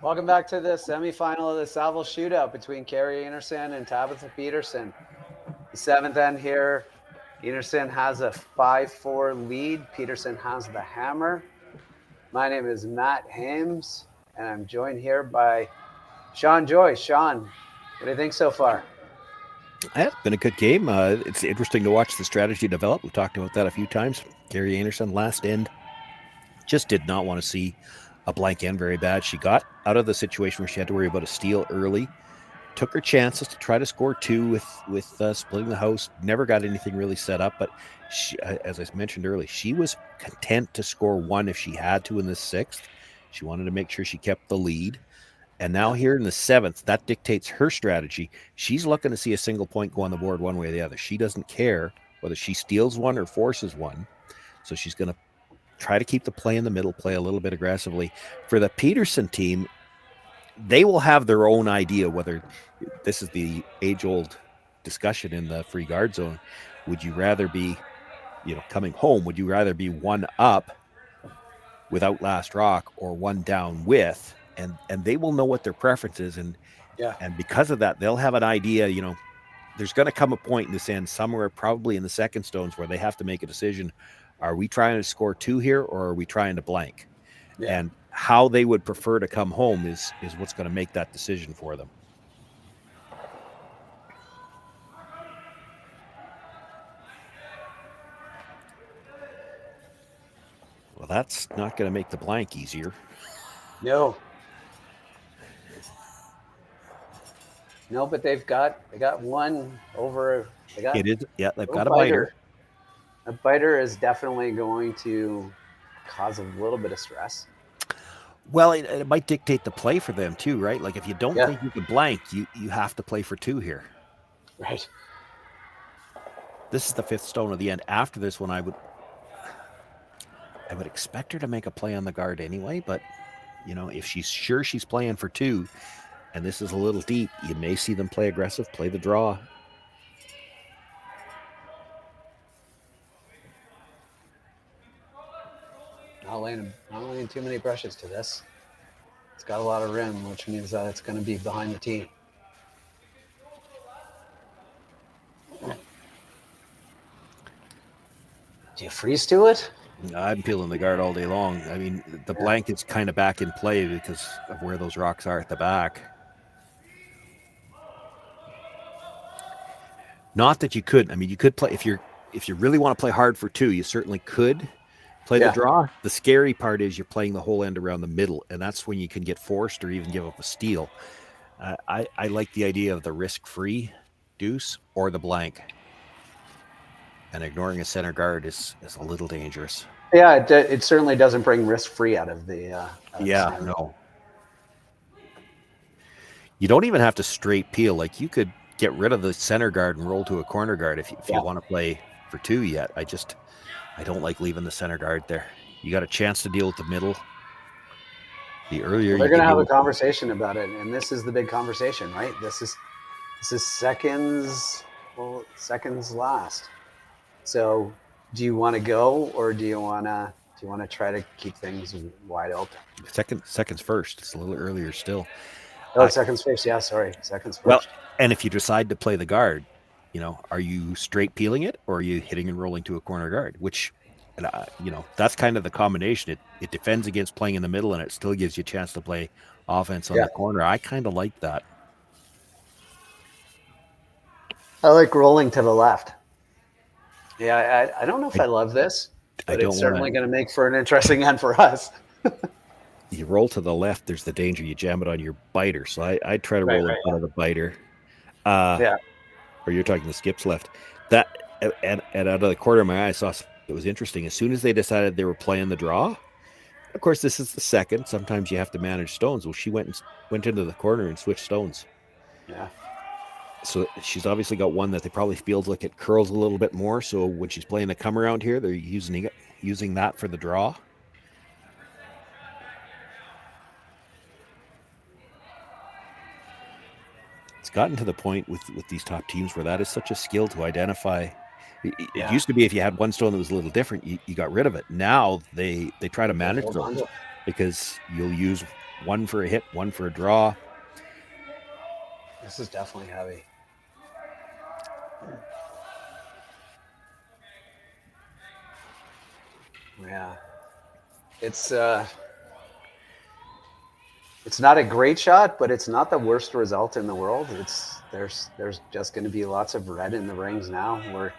Welcome back to the semifinal of the Saville Shootout between Kerri Einarson and Tabitha Peterson. The seventh end here, Einarson has a 5-4 lead. Peterson has the hammer. My name is Matt Hames, and I'm joined here by Sean Joyce. Sean, what do you think so far? It's been a good game. It's interesting to watch the strategy develop. We've talked about that a few times. Kerri Einarson, last end, just did not want to see a blank end very bad. She got out of the situation where she had to worry about a steal early, took her chances to try to score two with splitting the house. Never got anything really set up, but she, as I mentioned earlier, she was content to score one if she had to in the sixth. She wanted to make sure she kept the lead. And now here in the seventh, that dictates her strategy. She's looking to see a single point go on the board one way or the other. She doesn't care whether she steals one or forces one. So she's going to try to keep the play in the middle, play a little bit aggressively. For the Peterson team, they will have their own idea whether this is the age-old discussion in the free guard zone. Would you rather be, coming home, would you rather be one up without last rock or one down with? And they will know what their preference is. And because of that, they'll have an idea, there's going to come a point in this end somewhere, probably in the second stones, where they have to make a decision. Are we trying to score two here, or are we trying to blank? Yeah. And how they would prefer to come home is what's going to make that decision for them. Well, that's not going to make the blank easier. No, but they got one over. It is, yeah, they've got a biter. A biter is definitely going to cause a little bit of stress. Well, it might dictate the play for them too, right? Like if you don't think you can blank, you have to play for 2 here. Right. This is the 5th stone of the end. After this one, I would expect her to make a play on the guard anyway, but you know, if she's sure she's playing for 2, and this is a little deep, you may see them play aggressive, play the draw. Not laying too many brushes to this. It's got a lot of rim, which means that it's going to be behind the tee. Do you freeze to it? I'm peeling the guard all day long. I mean, the blanket's kind of back in play because of where those rocks are at the back. Not that you couldn't. I mean, you could play if you really want to play hard for 2, you certainly could play the draw. The scary part is you're playing the whole end around the middle, and that's when you can get forced or even give up a steal. I like the idea of the risk-free deuce or the blank. And ignoring a center guard is a little dangerous. Yeah, it certainly doesn't bring risk-free out of the no. You don't even have to straight peel. Like, you could get rid of the center guard and roll to a corner guard if you want to play for 2 yet. I don't like leaving the center guard there. You got a chance to deal with the middle. The earlier they're going to have a conversation about it, and this is the big conversation, right? This is seconds last. So, do you want to go, or do you want to try to keep things wide open? Seconds first. It's a little earlier still. Oh, seconds first. Yeah, sorry, seconds first. Well, and if you decide to play the guard, you know, are you straight peeling it, or are you hitting and rolling to a corner guard? Which, you know, that's kind of the combination. It defends against playing in the middle, and it still gives you a chance to play offense on the corner. I kind of like that. I like rolling to the left. Yeah, I don't know if I love this, but it's certainly going to make for an interesting end for us. You roll to the left, there's the danger you jam it on your biter. So I try to roll it out of the biter. Or you're talking the skips left. That and out of the corner of my eye, I saw it was interesting. As soon as they decided they were playing the draw, of course, this is the second. Sometimes you have to manage stones. Well, she went into the corner and switched stones. Yeah. So she's obviously got one that they probably feels like it curls a little bit more. So when she's playing a come around here, they're using that for the draw. It's gotten to the point with these top teams where that is such a skill to identify. It used to be if you had one stone that was a little different, you got rid of it. Now they try to manage those because you'll use one for a hit, one for a draw. This is definitely heavy. Yeah, it's not a great shot, but it's not the worst result in the world. There's just going to be lots of red in the rings now. Where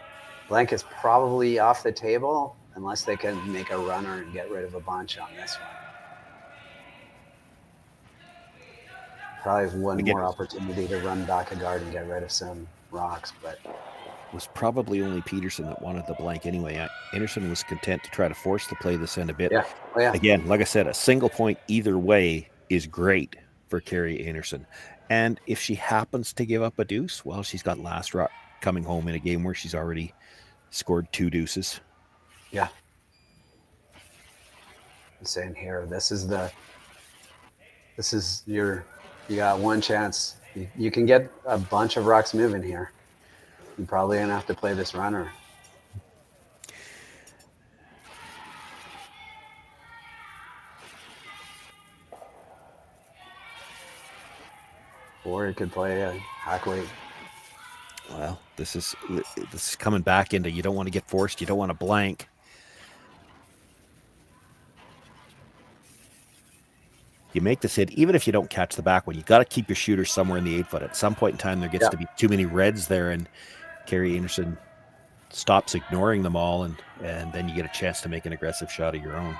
blank is probably off the table unless they can make a runner and get rid of a bunch on this one. Probably have one more opportunity to run back a guard and get rid of some rocks, but it was probably only Peterson that wanted the blank anyway. Einarson was content to try to force the play this end a bit. Again, like I said, a single point either way is great for Kerri Einarson. And if she happens to give up a deuce, well, she's got last rock coming home in a game where she's already scored 2 deuces. Yeah. I'm saying here, you got one chance. You can get a bunch of rocks moving here. You're probably going to have to play this runner. Or you could play a hack weight. Well, this is coming back into you don't want to get forced. You don't want to blank. You make this hit, even if you don't catch the back one, you got to keep your shooter somewhere in the 8-foot. At some point in time, there gets to be too many reds there, and Kerri Einarson stops ignoring them all, and then you get a chance to make an aggressive shot of your own.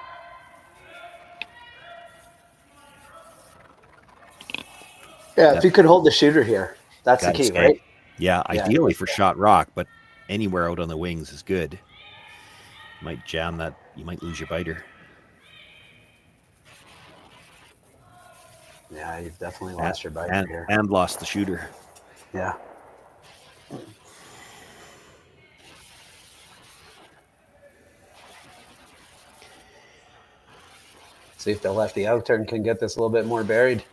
Yeah, if you could hold the shooter here, that's the key, right? Yeah, ideally for shot rock, but anywhere out on the wings is good. You might jam that. You might lose your biter. Yeah, you've definitely lost your biter here. And lost the shooter. Yeah. See if the lefty out turn can get this a little bit more buried.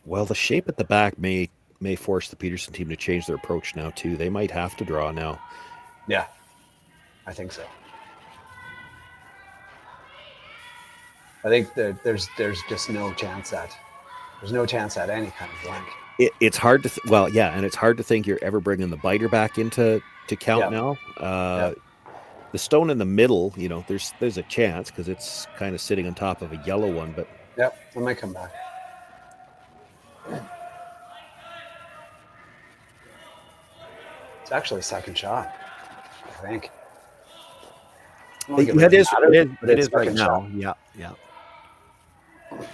Well, the shape at the back may force the Peterson team to change their approach now too. They might have to draw now. Yeah, I think so. I think that there's just no chance at any kind of blank. It's hard to and it's hard to think you're ever bringing the biter back into count now. The stone in the middle, you know, there's a chance because it's kind of sitting on top of a yellow one, but yep, it might come back. It's actually a second shot, I think. It is right now. Yeah.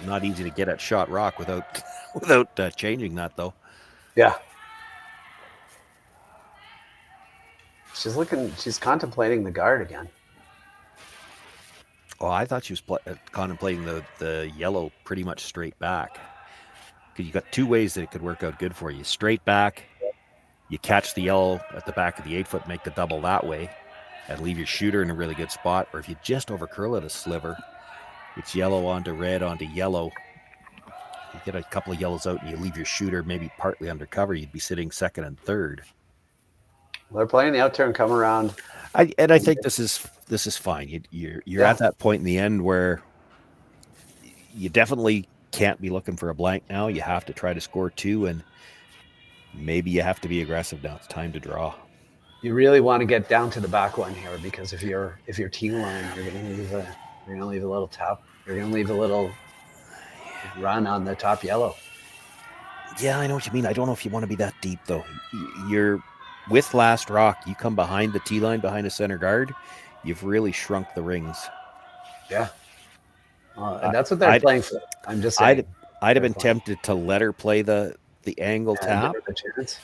Not easy to get at shot rock without changing that though. Yeah. She's contemplating the guard again. Oh, I thought she was contemplating the yellow pretty much straight back. Because you got two ways that it could work out good for you. Straight back, you catch the yellow at the back of the 8-foot, make the double that way, and leave your shooter in a really good spot. Or if you just overcurl it a sliver, it's yellow onto red onto yellow. You get a couple of yellows out and you leave your shooter maybe partly undercover, you'd be sitting second and third. They're playing the out turn, come around. I think this is fine. You're at that point in the end where you definitely can't be looking for a blank now. You have to try to score 2, and maybe you have to be aggressive now. It's time to draw. You really want to get down to the back one here, because if you're team line, you're gonna leave a little tap. You're gonna leave a little run on the top yellow. Yeah, I know what you mean. I don't know if you want to be that deep though. You're with last rock, you come behind the tee line, behind a center guard, you've really shrunk the rings. Yeah. And that's what they're playing for. I'm just saying. I'd have been tempted to let her play the angle tap,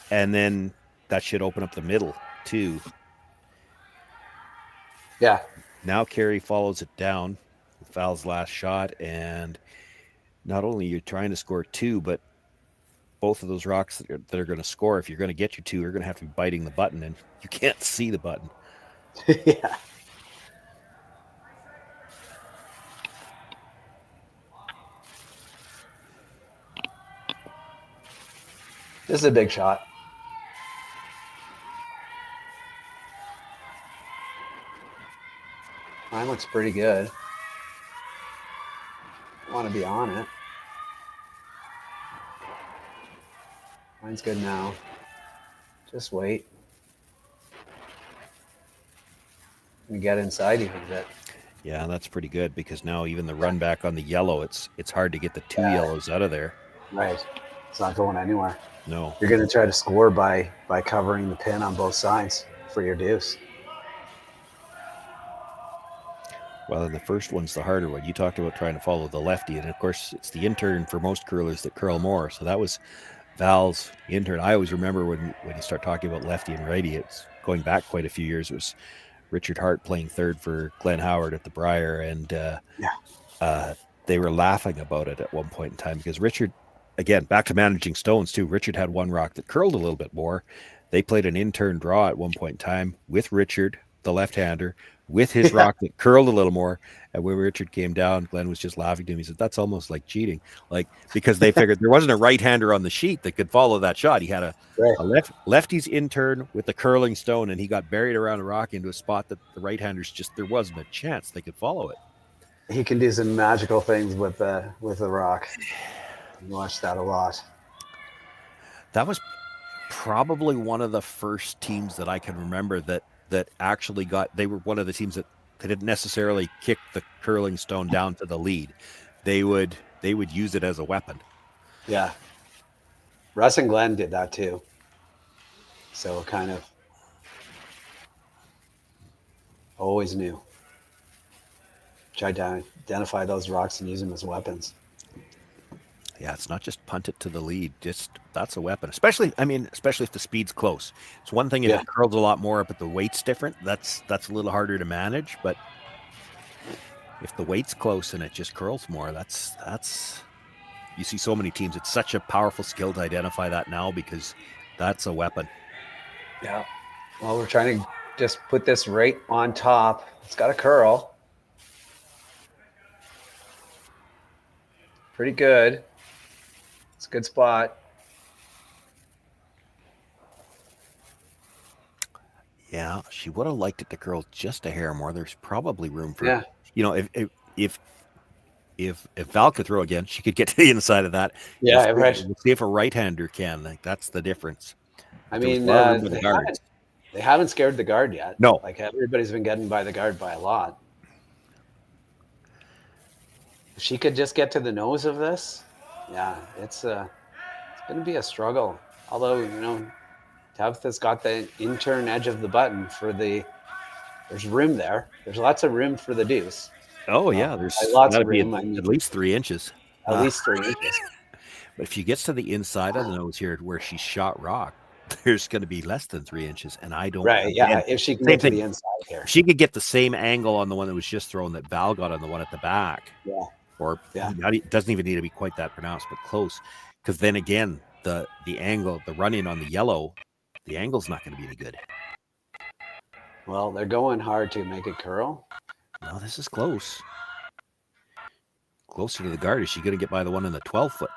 and then that should open up the middle too. Yeah. Now Kerri follows it down, fouls last shot, and not only you're trying to score 2, but both of those rocks that are going to score, if you're going to get your 2, you're going to have to be biting the button, and you can't see the button. Yeah. This is a big shot. Mine looks pretty good. I want to be on it. Mine's good now. Just wait. And get inside even a bit. Yeah, that's pretty good, because now even the run back on the yellow, it's hard to get the 2 yellows out of there. Right. It's not going anywhere. No. You're going to try to score by covering the pin on both sides for your deuce. Well, the first one's the harder one. You talked about trying to follow the lefty, and of course, it's the intern for most curlers that curl more. So that was Val's intern. I always remember when you start talking about lefty and righty, it's going back quite a few years. It was Richard Hart playing third for Glenn Howard at the Briar, and they were laughing about it at one point in time, because Richard, again, back to managing stones too, Richard had one rock that curled a little bit more. They played an intern draw at one point in time with Richard, the left-hander, with his rock that curled a little more. And when Richard came down, Glenn was just laughing to him. He said, that's almost like cheating. Like, because they figured there wasn't a right-hander on the sheet that could follow that shot. He had a lefty's intern with the curling stone, and he got buried around a rock into a spot that the right-handers there wasn't a chance they could follow it. He can do some magical things with the rock. You watch that a lot. That was probably one of the first teams that I can remember that actually they were one of the teams that they didn't necessarily kick the curling stone down to the lead. They would use it as a weapon. Yeah. Russ and Glenn did that too. So kind of always knew. Tried to identify those rocks and use them as weapons. Yeah, it's not just punt it to the lead. Just that's a weapon. Especially if the speed's close. It's one thing if it curls a lot more, but the weight's different. That's a little harder to manage. But if the weight's close and it just curls more, that's you see so many teams. It's such a powerful skill to identify that now because that's a weapon. Yeah. Well, we're trying to just put this right on top. It's got a curl. Pretty good. It's a good spot. Yeah, she would have liked it to curl just a hair more. There's probably room for, if Val could throw again, she could get to the inside of that. Yeah, right. We'll see if a right-hander can. Like that's the difference. I mean, they haven't scared the guard yet. No, like everybody's been getting by the guard by a lot. If she could just get to the nose of this, yeah, it's going to be a struggle. Although Tabitha's got the intern edge of the button there's room there. There's lots of room for the deuce. Oh yeah, there's lots of room. At least 3 inches. At least 3 inches. But if she gets to the inside of the nose here where she shot rock, there's going to be less than 3 inches. And I don't. Right, yeah, if she can get to the inside here. She could get the same angle on the one that was just thrown that Val got on the one at the back. Yeah. Or it doesn't even need to be quite that pronounced, but close. Because then again, the angle, the run-in on the yellow, the angle's not going to be any good. Well, they're going hard to make it curl. No, this is close. Closer to the guard. Is she going to get by the one in the 12-foot?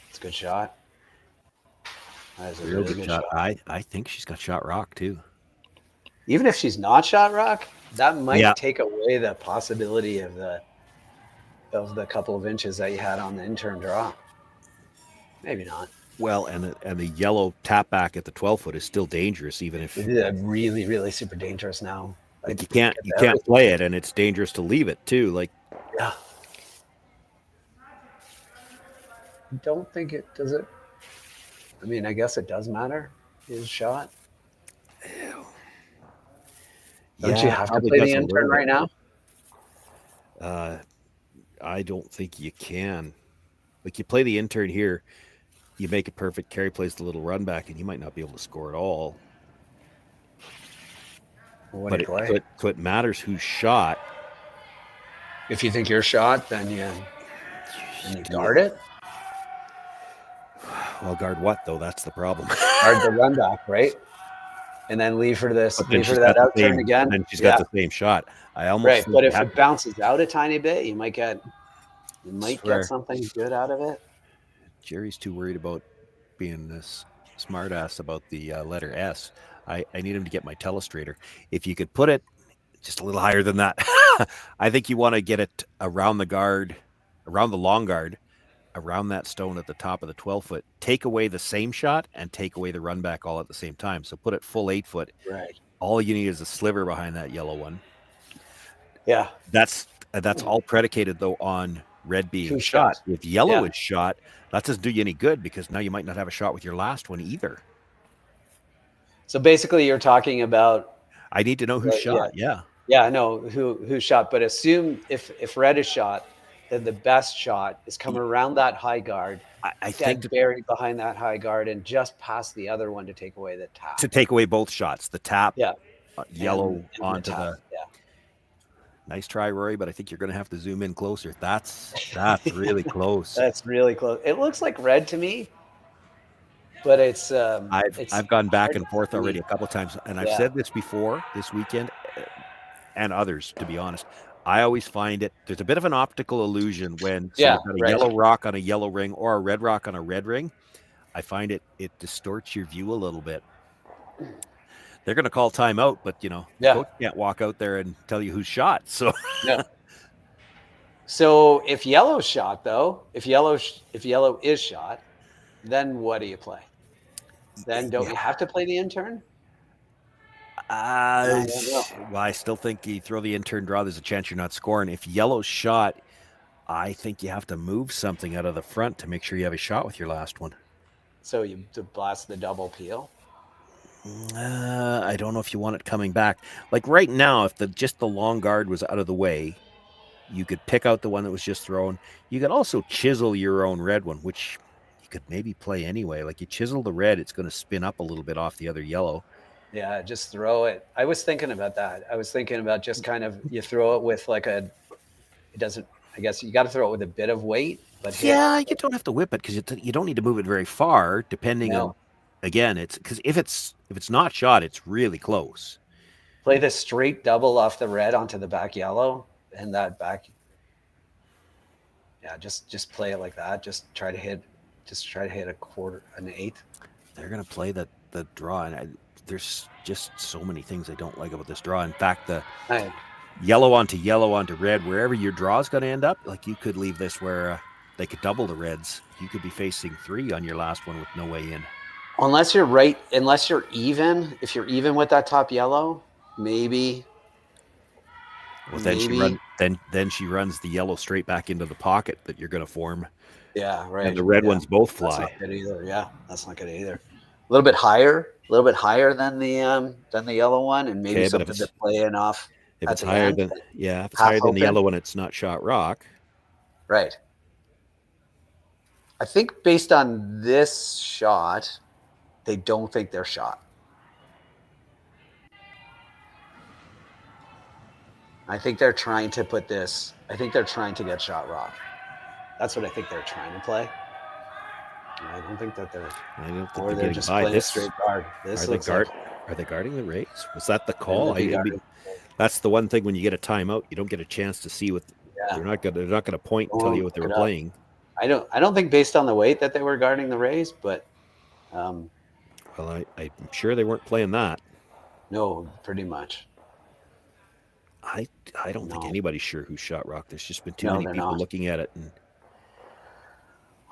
It's a good shot. That is a Real good shot. I think she's got shot rock too. Even if she's not shot rock, that might take away the possibility of the couple of inches that you had on the intern draw. Maybe not. Well, and the yellow tap back at the 12-foot is still dangerous, even if it's really, really super dangerous now. Like you can't play it, and it's dangerous to leave it too. Like I don't think it does it. I mean, I guess it does matter. His shot. Ew. Don't you have to play the intern right now? I don't think you can. Like you play the intern here, you make it perfect. Kerri plays the little run back, and you might not be able to score at all. But it matters who's shot. If you think you're shot, then you guard it. Well, guard what though? That's the problem. Guard the run back, right? And then leave her that out turn again. And she's got the same shot. But if it bounces out a tiny bit, you might get something good out of it. Jerry's too worried about being this smart ass about the letter S. I need him to get my telestrator. If you could put it just a little higher than that, I think you want to get it around the guard, around the long guard, around that stone at the top of the 12-foot. Take away the same shot and take away the run back all at the same time. So put it full 8-foot. Right. All you need is a sliver behind that yellow one. Yeah. That's all predicated though on red being shot. If yellow is shot, that doesn't do you any good because now you might not have a shot with your last one either. So basically you're talking about I need to know who shot. Yeah, I know who shot, but assume if red is shot, then the best shot is come around that high guard. I think buried behind that high guard and just past the other one to take away the tap. To take away both shots, the tap, yellow and onto the. Nice try, Rory, but I think you're going to have to zoom in closer. That's really close. That's really close. It looks like red to me, but it's. I've gone back and forth already a couple of times, and I've said this before this weekend, and others. To be honest, I always find there's a bit of an optical illusion when you've got a yellow rock on a yellow ring or a red rock on a red ring. I find it distorts your view a little bit. They're going to call timeout, but coach can't walk out there and tell you who's shot. So, So if yellow's shot, though, if yellow is shot, then what do you play? Then don't you have to play the intern? Well, I still think you throw the intern draw. There's a chance you're not scoring. If yellow's shot, I think you have to move something out of the front to make sure you have a shot with your last one. So you blast the double peel. I don't know if you want it coming back. Like right now, if just the long guard was out of the way, You could pick out the one that was just thrown. You could also chisel your own red one, which you could maybe play anyway. Like you chisel the red, it's going to spin up a little bit off the other yellow. Yeah, just throw it. I was thinking about that. I was thinking about just kind of, you throw it with like it doesn't, I guess you got to throw it with a bit of weight. But yeah, you don't have to whip it because you don't need to move it very far, depending on, again, it's because if it's not shot, it's really close. Play the straight double off the red onto the back yellow, and that back. Yeah, just play it like that. Just try to hit a quarter, an eighth. They're gonna play the draw, and there's just so many things I don't like about this draw. In fact, the yellow onto red, wherever your draw is gonna end up, like you could leave this where they could double the reds. You could be facing 3 on your last one with no way in. Unless you're even. If you're even with that top yellow. Maybe. Well, then she runs the yellow straight back into the pocket that you're going to form. Yeah, right. And the red ones both fly. That's not good either. Yeah, that's not good either. A little bit higher than the yellow one, and maybe something to play in off. If it's higher than the yellow one, it's not shot rock. Right. I think based on this shot, they don't think they're shot. I think they're trying to put this. I think they're trying to get shot rock. That's what I think they're trying to play. I don't think that they're. I don't think or they're just by playing this. Straight guard. This looks like, are they guarding the rays? Was that the call? Yeah, that's the one thing when you get a timeout, you don't get a chance to see what. Yeah. They're not gonna point and tell you what they were playing. I don't think based on the weight that they were guarding the rays, but. Well, I'm sure they weren't playing that. No, pretty much. I don't think anybody's sure who shot rock. There's just been too many people looking at it. And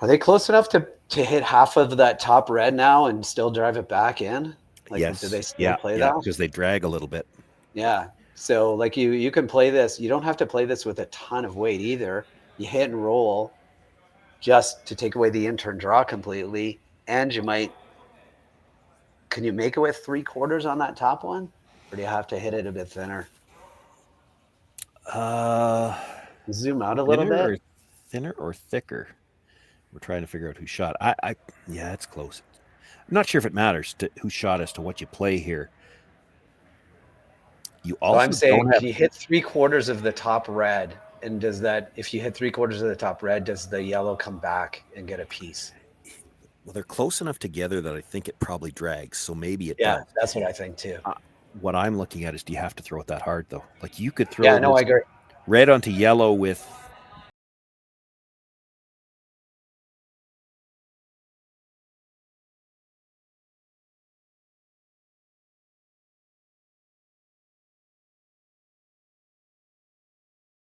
are they close enough to hit half of that top red now and still drive it back in? Like, yes. Do they still play that? Because they drag a little bit. Yeah. So like you can play this. You don't have to play this with a ton of weight either. You hit and roll just to take away the in-turn draw completely. And you might. Can you make it with 3/4 on that top one? Or do you have to hit it a bit thinner? Zoom out a little bit. Thinner or thicker? We're trying to figure out who shot. Yeah, it's close. I'm not sure if it matters to who shot as to what you play here. You also I'm saying if you hit 3/4 of the top red, and if you hit 3/4 of the top red, does the yellow come back and get a piece? Well, they're close enough together that I think it probably drags. So maybe it does. Yeah, that's what I think too. What I'm looking at is, do you have to throw it that hard though? Like you could throw. Yeah, no, I agree. Red onto yellow with.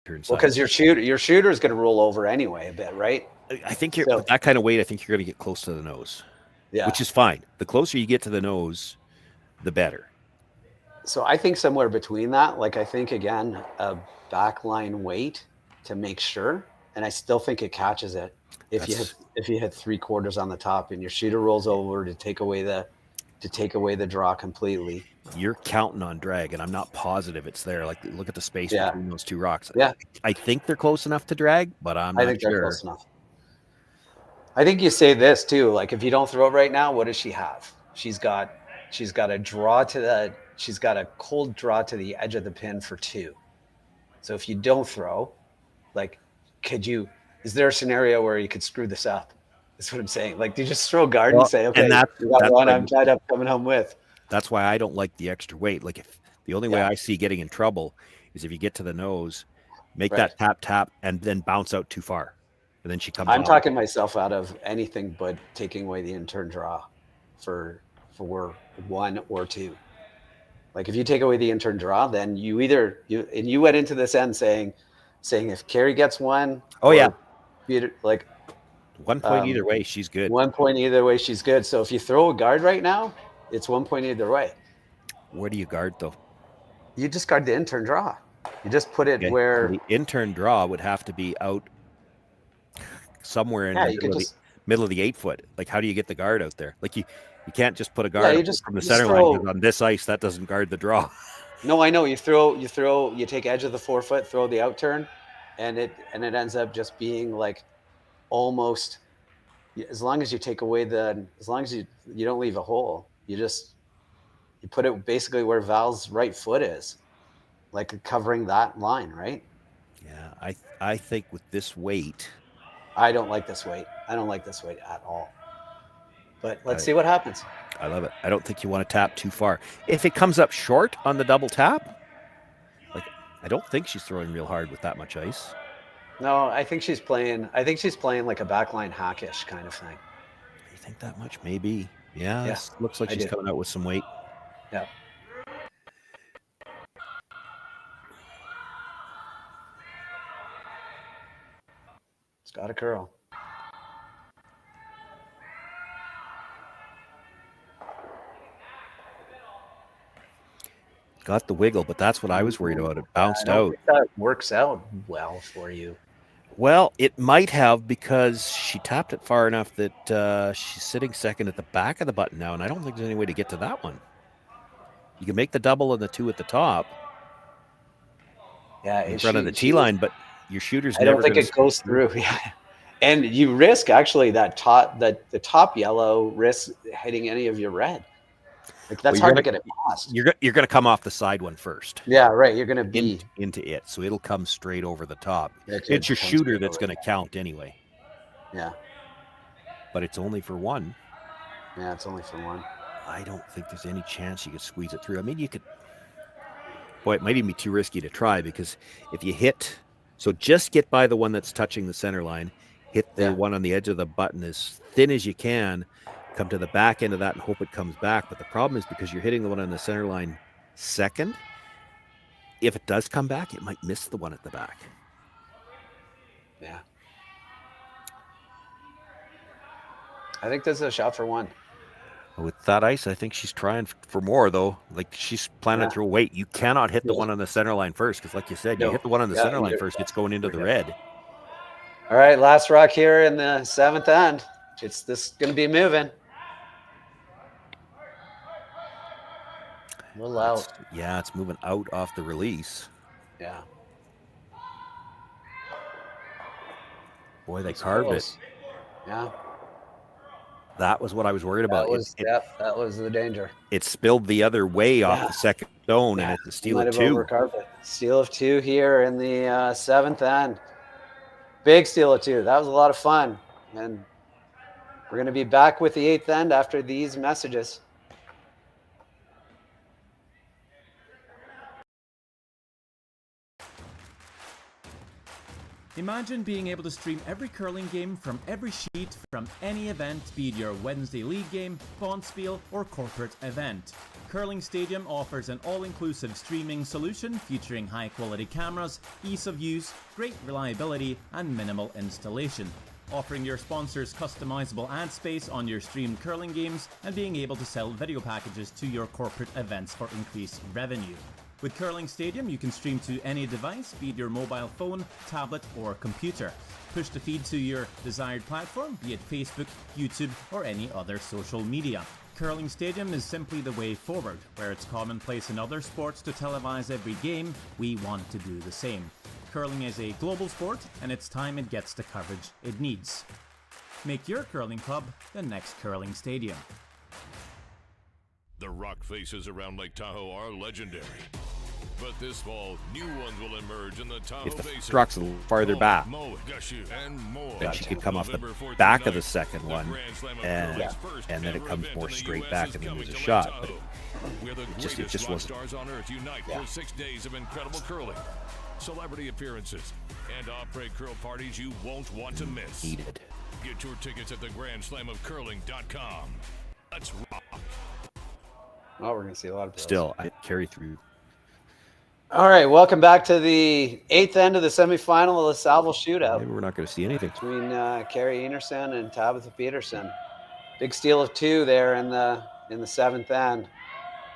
Well, because your shooter is going to roll over anyway a bit, right? I think that kind of weight. I think you're going to get close to the nose. Yeah, which is fine. The closer you get to the nose, the better. So I think somewhere between that, like I think again, a backline weight to make sure, and I still think it catches it if you hit 3/4 on the top and your shooter rolls over to take away the draw completely. You're counting on drag, and I'm not positive it's there. Like look at the space between those two rocks. Yeah, I think they're close enough to drag, but I think they're close enough. I think you say this too. Like if you don't throw it right now, what does she have? She's got a draw she's got a cold draw to the edge of the pin for 2. So if you don't throw, like, is there a scenario where you could screw this up? That's what I'm saying. Like, do you just throw a guard and say, okay, that's one I'm tied up coming home with? That's why I don't like the extra weight. Like if the only way I see getting in trouble is if you get to the nose, make that tap, and then bounce out too far. And then she comes I'm talking myself out of anything but taking away the in-turn draw for 1 or 2. Like if you take away the in-turn draw, then you went into this end saying if Kerri gets 1, like 1 point either way, she's good. 1 point either way, she's good. So if you throw a guard right now, it's 1 point either way. Where do you guard though? You just guard the in-turn draw. You just put it where the in-turn draw would have to be out somewhere in the middle of the 8-foot. Like how do you get the guard out there? Like you can't just put a guard from the center line on this ice. That doesn't guard the draw. No, I know. You take edge of the 4-foot, throw the out turn, and it ends up just being like almost, as long as you take away as long as you don't leave a hole, you put it basically where Val's right foot is, like covering that line, right? Yeah, I think with this weight, I don't like this weight. I don't like this weight at all. But let's see what happens. I love it. I don't think you want to tap too far. If it comes up short on the double tap, like I don't think she's throwing real hard with that much ice. No, I think she's playing like a backline hackish kind of thing. You think that much? Maybe. Yeah. Looks like she's coming out with some weight. Yeah. It's got a curl. Got the wiggle, but that's what I was worried about. It bounced out. That works out well for you. Well, it might have, because she tapped it far enough that she's sitting second at the back of the button now, and I don't think there's any way to get to that one. You can make the double and the two at the top. Yeah, in front of the tee line, but your shooter's I don't think it goes through. Yeah. And you risk actually the top yellow risks hitting any of your red. Like that's hard to get it past. You're going to come off the side one first. Yeah, right. You're going to be into it, so it'll come straight over the top. It's your shooter that's going to count anyway. Yeah, but it's only for one. Yeah, it's only for one. I don't think there's any chance you could squeeze it through. I mean, you could. Boy, it might even be too risky to try, because if you hit, so just get by the one that's touching the center line, hit the one on the edge of the button as thin as you can. Come to the back end of that and hope it comes back. But the problem is, because you're hitting the one on the center line second, if it does come back, it might miss the one at the back. Yeah. I think this is a shot for one. With that ice, I think she's trying for more, though. Like, she's planning to throw weight. You cannot hit the one on the center line first, because like you said, you hit the one on the center line first, it's going into the red. All right, last rock here in the seventh end. It's this going to be moving. A little out. Yeah, it's moving out off the release. Yeah. Boy, they carved it. Yeah. That was what I was worried about. That was the danger. It spilled the other way off the second stone, and it's a steal of two. Steal of two here in the seventh end. Big steal of two. That was a lot of fun. And we're going to be back with the eighth end after these messages. Imagine being able to stream every curling game from every sheet from any event, be it your Wednesday league game, bonspiel, or corporate event. Curling Stadium offers an all-inclusive streaming solution featuring high-quality cameras, ease of use, great reliability, and minimal installation. Offering your sponsors customizable ad space on your streamed curling games, and being able to sell video packages to your corporate events for increased revenue. With Curling Stadium, you can stream to any device, be it your mobile phone, tablet, or computer. Push the feed to your desired platform, be it Facebook, YouTube, or any other social media. Curling Stadium is simply the way forward. Where it's commonplace in other sports to televise every game, we want to do the same. Curling is a global sport, and it's time it gets the coverage it needs. Make your curling club the next Curling Stadium. The rock faces around Lake Tahoe are legendary. But this fall, new ones will emerge in the Tahoe If the Basin. truck's a little farther back, and more. then she could come off the back of the second one, and then it comes more straight back, and then there's a shot. But it just wasn't. Stars on Earth unite for 6 days of incredible curling, celebrity appearances, and après curl parties you won't want to miss. Needed. Get your tickets at theGrandSlamOfCurling.com. Let's rock. Oh, we're going to see a lot of pros. Still, I carry through. All right, welcome back to the eighth end of the semifinal of the Saville Shootout. Maybe we're not going to see anything. Between Kerri Einarson and Tabitha Peterson. Big steal of two there in the seventh end.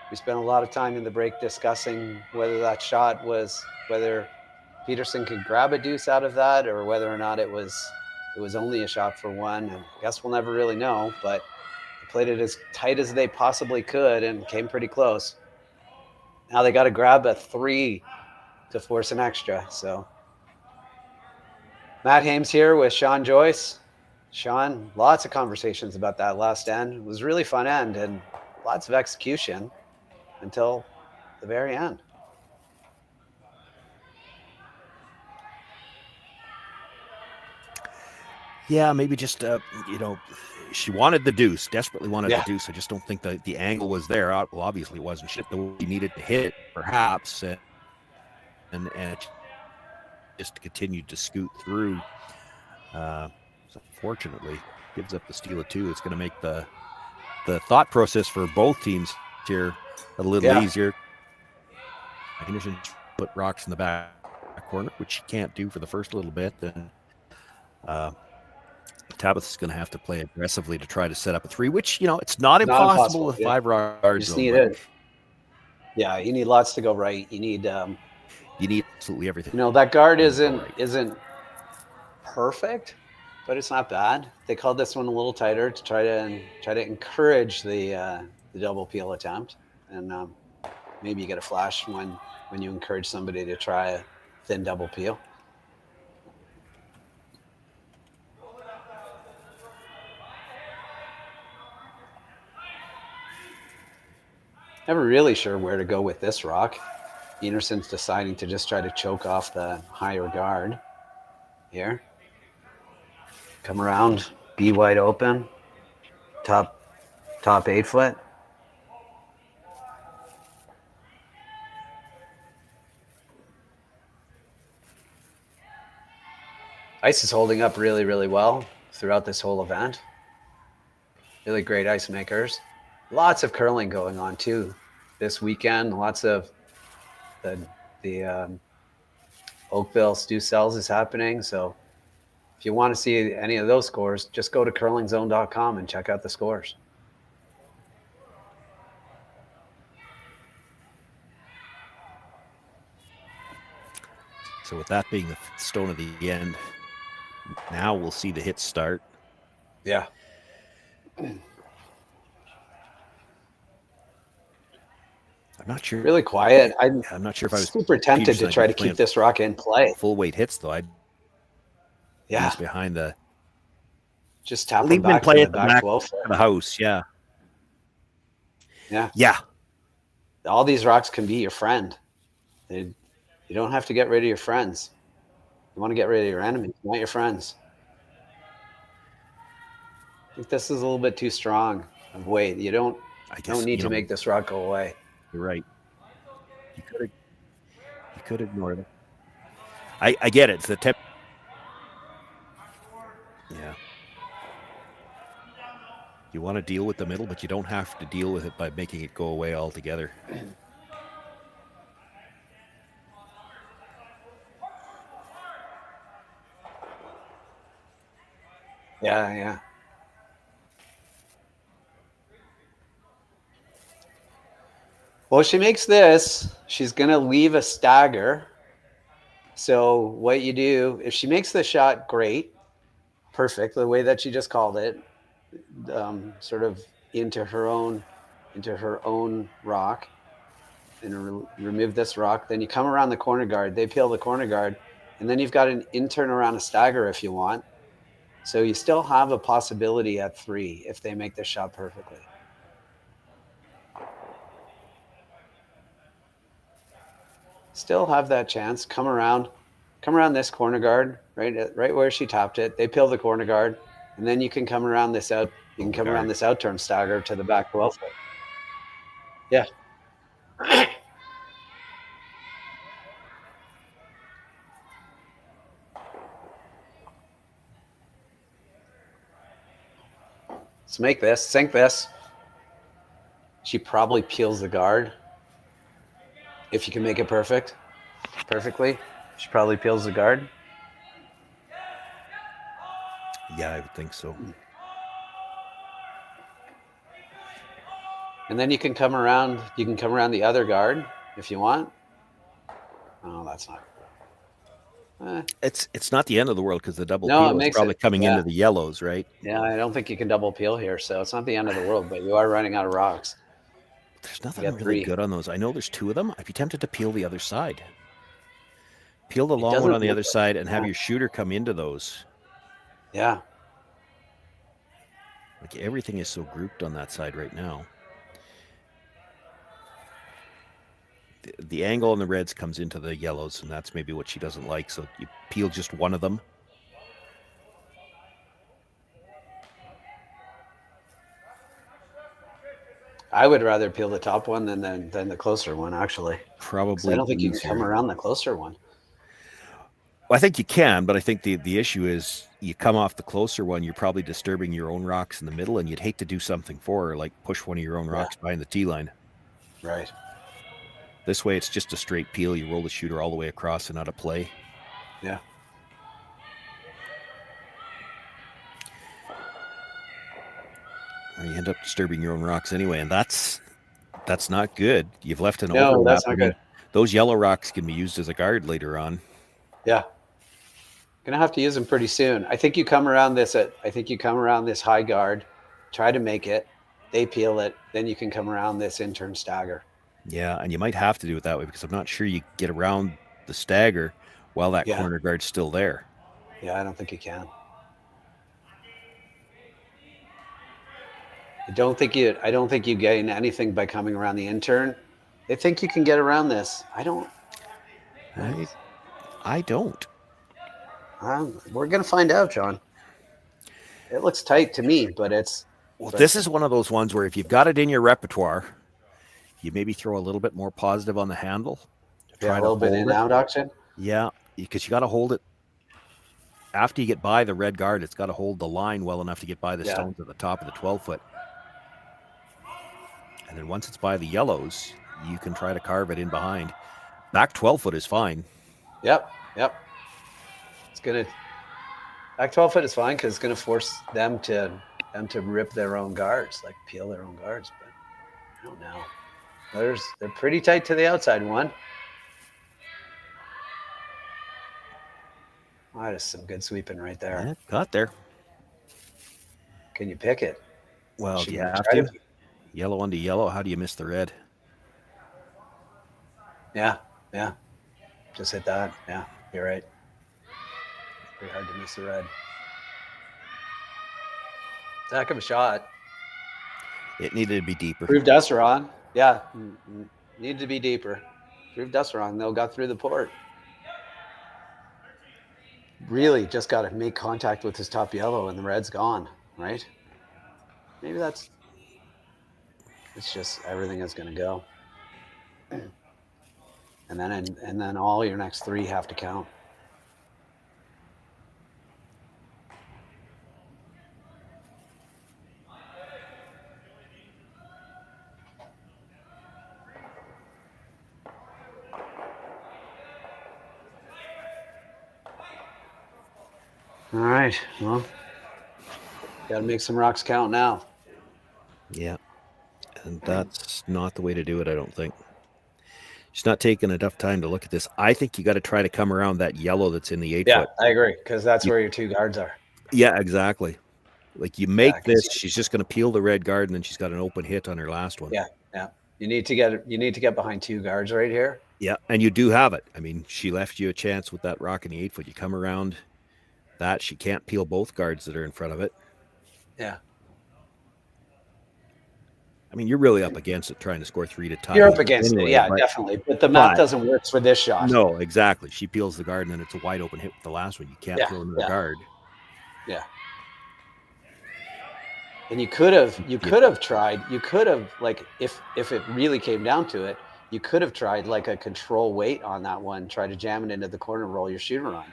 We spent a lot of time in the break discussing whether that shot was, whether Peterson could grab a deuce out of that, or whether or not it was only a shot for one. And I guess we'll never really know, but they played it as tight as they possibly could and came pretty close. Now they got to grab a three to force an extra. So Matt Hames here with Sean Joyce. Sean, lots of conversations about that last end. It was a really fun end and lots of execution until the very end. Yeah, maybe just, she wanted the deuce, desperately wanted the deuce. I just don't think the angle was there. Well, obviously it wasn't shit the way he needed to hit, perhaps. And it just continued to scoot through. So unfortunately, gives up the steal of 2. It's going to make the thought process for both teams here a little easier. Einarson put rocks in the back corner, which she can't do for the first little bit. Then Tabitha's going to have to play aggressively to try to set up a 3, which, it's not impossible with 5 rocks. You just need it. Yeah, you need lots to go right. You need absolutely everything. That guard isn't perfect, but it's not bad. They called this one a little tighter to try to encourage the double peel attempt, and maybe you get a flash when you encourage somebody to try a thin double peel. Never really sure where to go with this rock. Einarson's deciding to just try to choke off the higher guard here. Come around, be wide open, top 8 foot. Ice is holding up really, really well throughout this whole event. Really great ice makers. Lots of curling going on too this weekend. Lots of the Oakville Stew Cells is happening. So if you want to see any of those scores, just go to curlingzone.com and check out the scores. So with that being the stone of the end, now we'll see the hits start. Yeah. I'm not sure. Really quiet. I'm not sure if I was super tempted to try to keep this rock in play. Full weight hits though. He's behind the. Just tap leave him him back play in at the the back back 12 of the house. Yeah. Yeah. All these rocks can be your friend. You don't have to get rid of your friends. You want to get rid of your enemies, not your friends. I think this is a little bit too strong of weight. You don't need to make this rock go away. You're right. You could ignore them. I get it. It's the tip. Yeah. You want to deal with the middle, but you don't have to deal with it by making it go away altogether. Yeah. Well, she makes this. She's going to leave a stagger. So what you do, if she makes the shot, great. Perfect. The way that she just called it, sort of into her own rock, and remove this rock. Then you come around the corner guard. They peel the corner guard, and then you've got an in-turn around a stagger if you want. So you still have a possibility at 3 if they make the shot perfectly. Still have that chance. Come around this corner guard, right where she tapped it. They peel the corner guard, and then you can come around this out. You can come around this out-turn stagger to the back 12 foot. Yeah. Let's make this, sink this. She probably peels the guard. If you can make it perfectly, she probably peels the guard. Yeah, I would think so. And then you can come around the other guard if you want. Oh, that's not. It's not the end of the world because the double peel is probably coming into the yellows, right? Yeah, I don't think you can double peel here, so it's not the end of the world, but you are running out of rocks. There's nothing really good on those. I know there's 2 of them. I'd be tempted to peel the other side. Peel the long one doesn't on the look other like- side and have yeah. your shooter come into those. Yeah. Like everything is so grouped on that side right now. The angle on the reds comes into the yellows, and that's maybe what she doesn't like. So you peel just one of them. I would rather peel the top one than the closer one, actually. Probably. I don't think you can easier. come around the closer one. Well, I think you can, but I think the issue is you come off the closer one, you're probably disturbing your own rocks in the middle, and you'd hate to do something for her, like push one of your own rocks behind the tee line. Right. This way, it's just a straight peel. You roll the shooter all the way across and out of play. Yeah. You end up disturbing your own rocks anyway, and that's not good. You've left an No, overlap. that's not good. Those yellow rocks can be used as a guard later on. Yeah. Gonna have to use them pretty soon. I think you come around this high guard, try to make it, they peel it, then you can come around this in-turn stagger. Yeah, and you might have to do it that way because I'm not sure you get around the stagger while that corner guard's still there. Yeah, I don't think you can. I don't think you gain anything by coming around the in-turn. They think you can get around this. I don't. I don't. We're gonna find out, John. It looks tight to me, but it's. Well, this is one of those ones where if you've got it in your repertoire, you maybe throw a little bit more positive on the handle. Yeah, a little bit in out action. Yeah, because you got to hold it. After you get by the red guard, it's got to hold the line well enough to get by the stones at the top of the 12-foot. And then once it's by the yellows, you can try to carve it in behind. Back 12-foot is fine. Yep. It's gonna back 12-foot is fine because it's gonna force them to rip their own guards, like peel their own guards. But I don't know. They're pretty tight to the outside one. Oh, that is some good sweeping right there. Yeah, got there. Can you pick it? Well, do you have to? Yellow onto yellow. How do you miss the red? Yeah. Just hit that. Yeah, you're right. Pretty hard to miss the red. It's a heck of a shot. It needed to be deeper. Proved us wrong. Yeah, needed to be deeper. Proved us wrong. Though got through the port. Really just got to make contact with his top yellow and the red's gone, right? Maybe it's just everything is going to go. And then all your next three have to count. All right, well, got to make some rocks count now. Yeah, and that's not the way to do it, I don't think. She's not taking enough time to look at this. I think you got to try to come around that yellow that's in the 8-foot. Yeah, I agree, because that's where your two guards are. Yeah, exactly. Like you make this, she's just going to peel the red guard, and then she's got an open hit on her last one. Yeah. You need to get behind two guards right here. Yeah, and you do have it. I mean, she left you a chance with that rock in the 8-foot. You come around that, she can't peel both guards that are in front of it. Yeah. I mean, you're really up against it trying to score 3 to tie. You're up against it, yeah, definitely. But the math doesn't work for this shot. No, exactly. She peels the guard, and then it's a wide open hit with the last one. You can't throw another guard. Yeah. And you could have tried, like, if it really came down to it, you could have tried like a control weight on that one, try to jam it into the corner, roll your shooter on.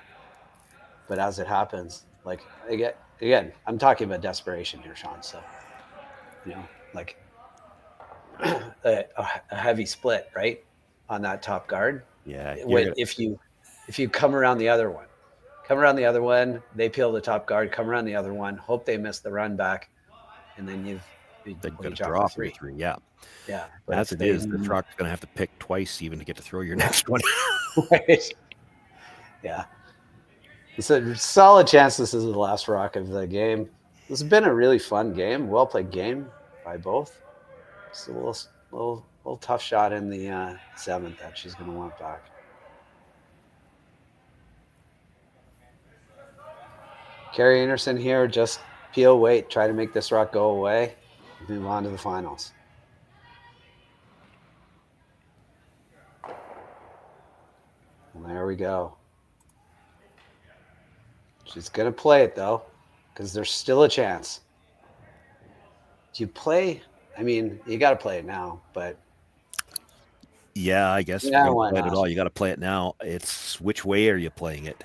But as it happens, like, again, I'm talking about desperation here, Sean. So, like a heavy split, right, on that top guard. Yeah. If you come around the other one, they peel the top guard, come around the other one, hope they miss the run back, and then you've got to draw for 3. Yeah. Yeah. As it is, the truck's going to have to pick twice even to get to throw your next one. Right. Yeah. It's a solid chance this is the last rock of the game. This has been a really fun game, well played game by both. It's a little tough shot in the 7th that she's going to want back. Kerri Einarson here, just peel weight, try to make this rock go away, move on to the finals. And there we go. She's going to play it, though, because there's still a chance. Do you play? I mean, you got to play it now, but... Yeah, I guess. Yeah, you why play it not? at all. You got to play it now. It's which way are you playing it?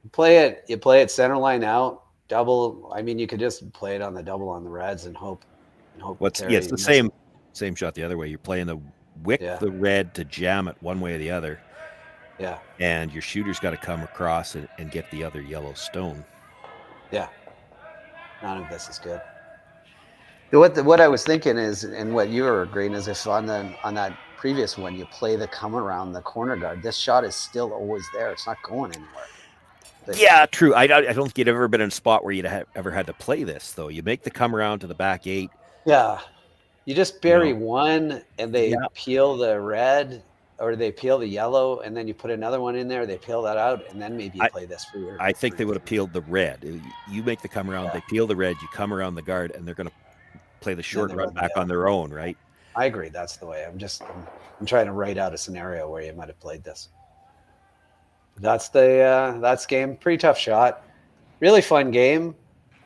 You play it center line out, double. I mean, you could just play it on the double on the reds and hope. It's the same shot the other way. You're playing the wick the red to jam it one way or the other. Yeah. And your shooter's got to come across and get the other yellow stone. Yeah. None of this is good. What I was thinking is, and what you were agreeing is, if on that previous one you play the come around the corner guard, this shot is still always there. It's not going anywhere. Yeah, true. I don't think you'd ever been in a spot where you'd ever had to play this, though. You make the come around to the back 8. Yeah. You just bury one, and they peel the red, or they peel the yellow, and then you put another one in there. They peel that out, and then maybe you play this for your... I think they would have peeled the red. You make the come around, they peel the red, you come around the guard, and they're going to play the short run back on their own, right? I agree. That's the way. I'm trying to write out a scenario where you might have played this. That's game. Pretty tough shot. Really fun game,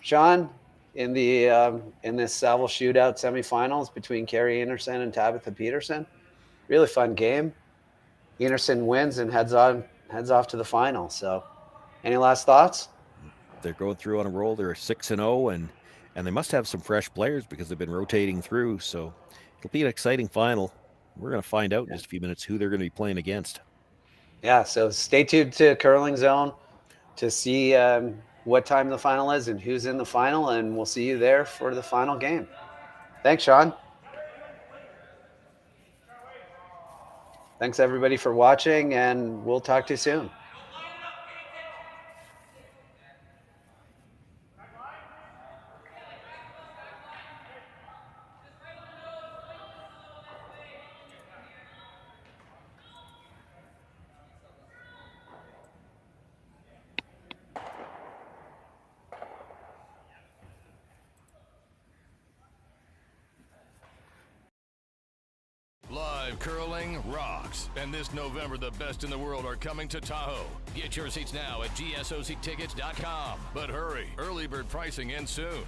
Sean, in this Saville Shootout semifinals between Kerri Einarson and Tabitha Peterson. Really fun game. Einarson wins and heads off to the final. So, any last thoughts? They're going through on a roll. They're 6-0, and they must have some fresh players because they've been rotating through. So, it'll be an exciting final. We're going to find out in just a few minutes who they're going to be playing against. Yeah, so stay tuned to Curling Zone to see what time the final is and who's in the final, and we'll see you there for the final game. Thanks, Sean. Thanks, everybody, for watching, and we'll talk to you soon. Live curling rocks. And this November, the best in the world are coming to Tahoe. Get your seats now at GSOCtickets.com. But hurry, early bird pricing ends soon.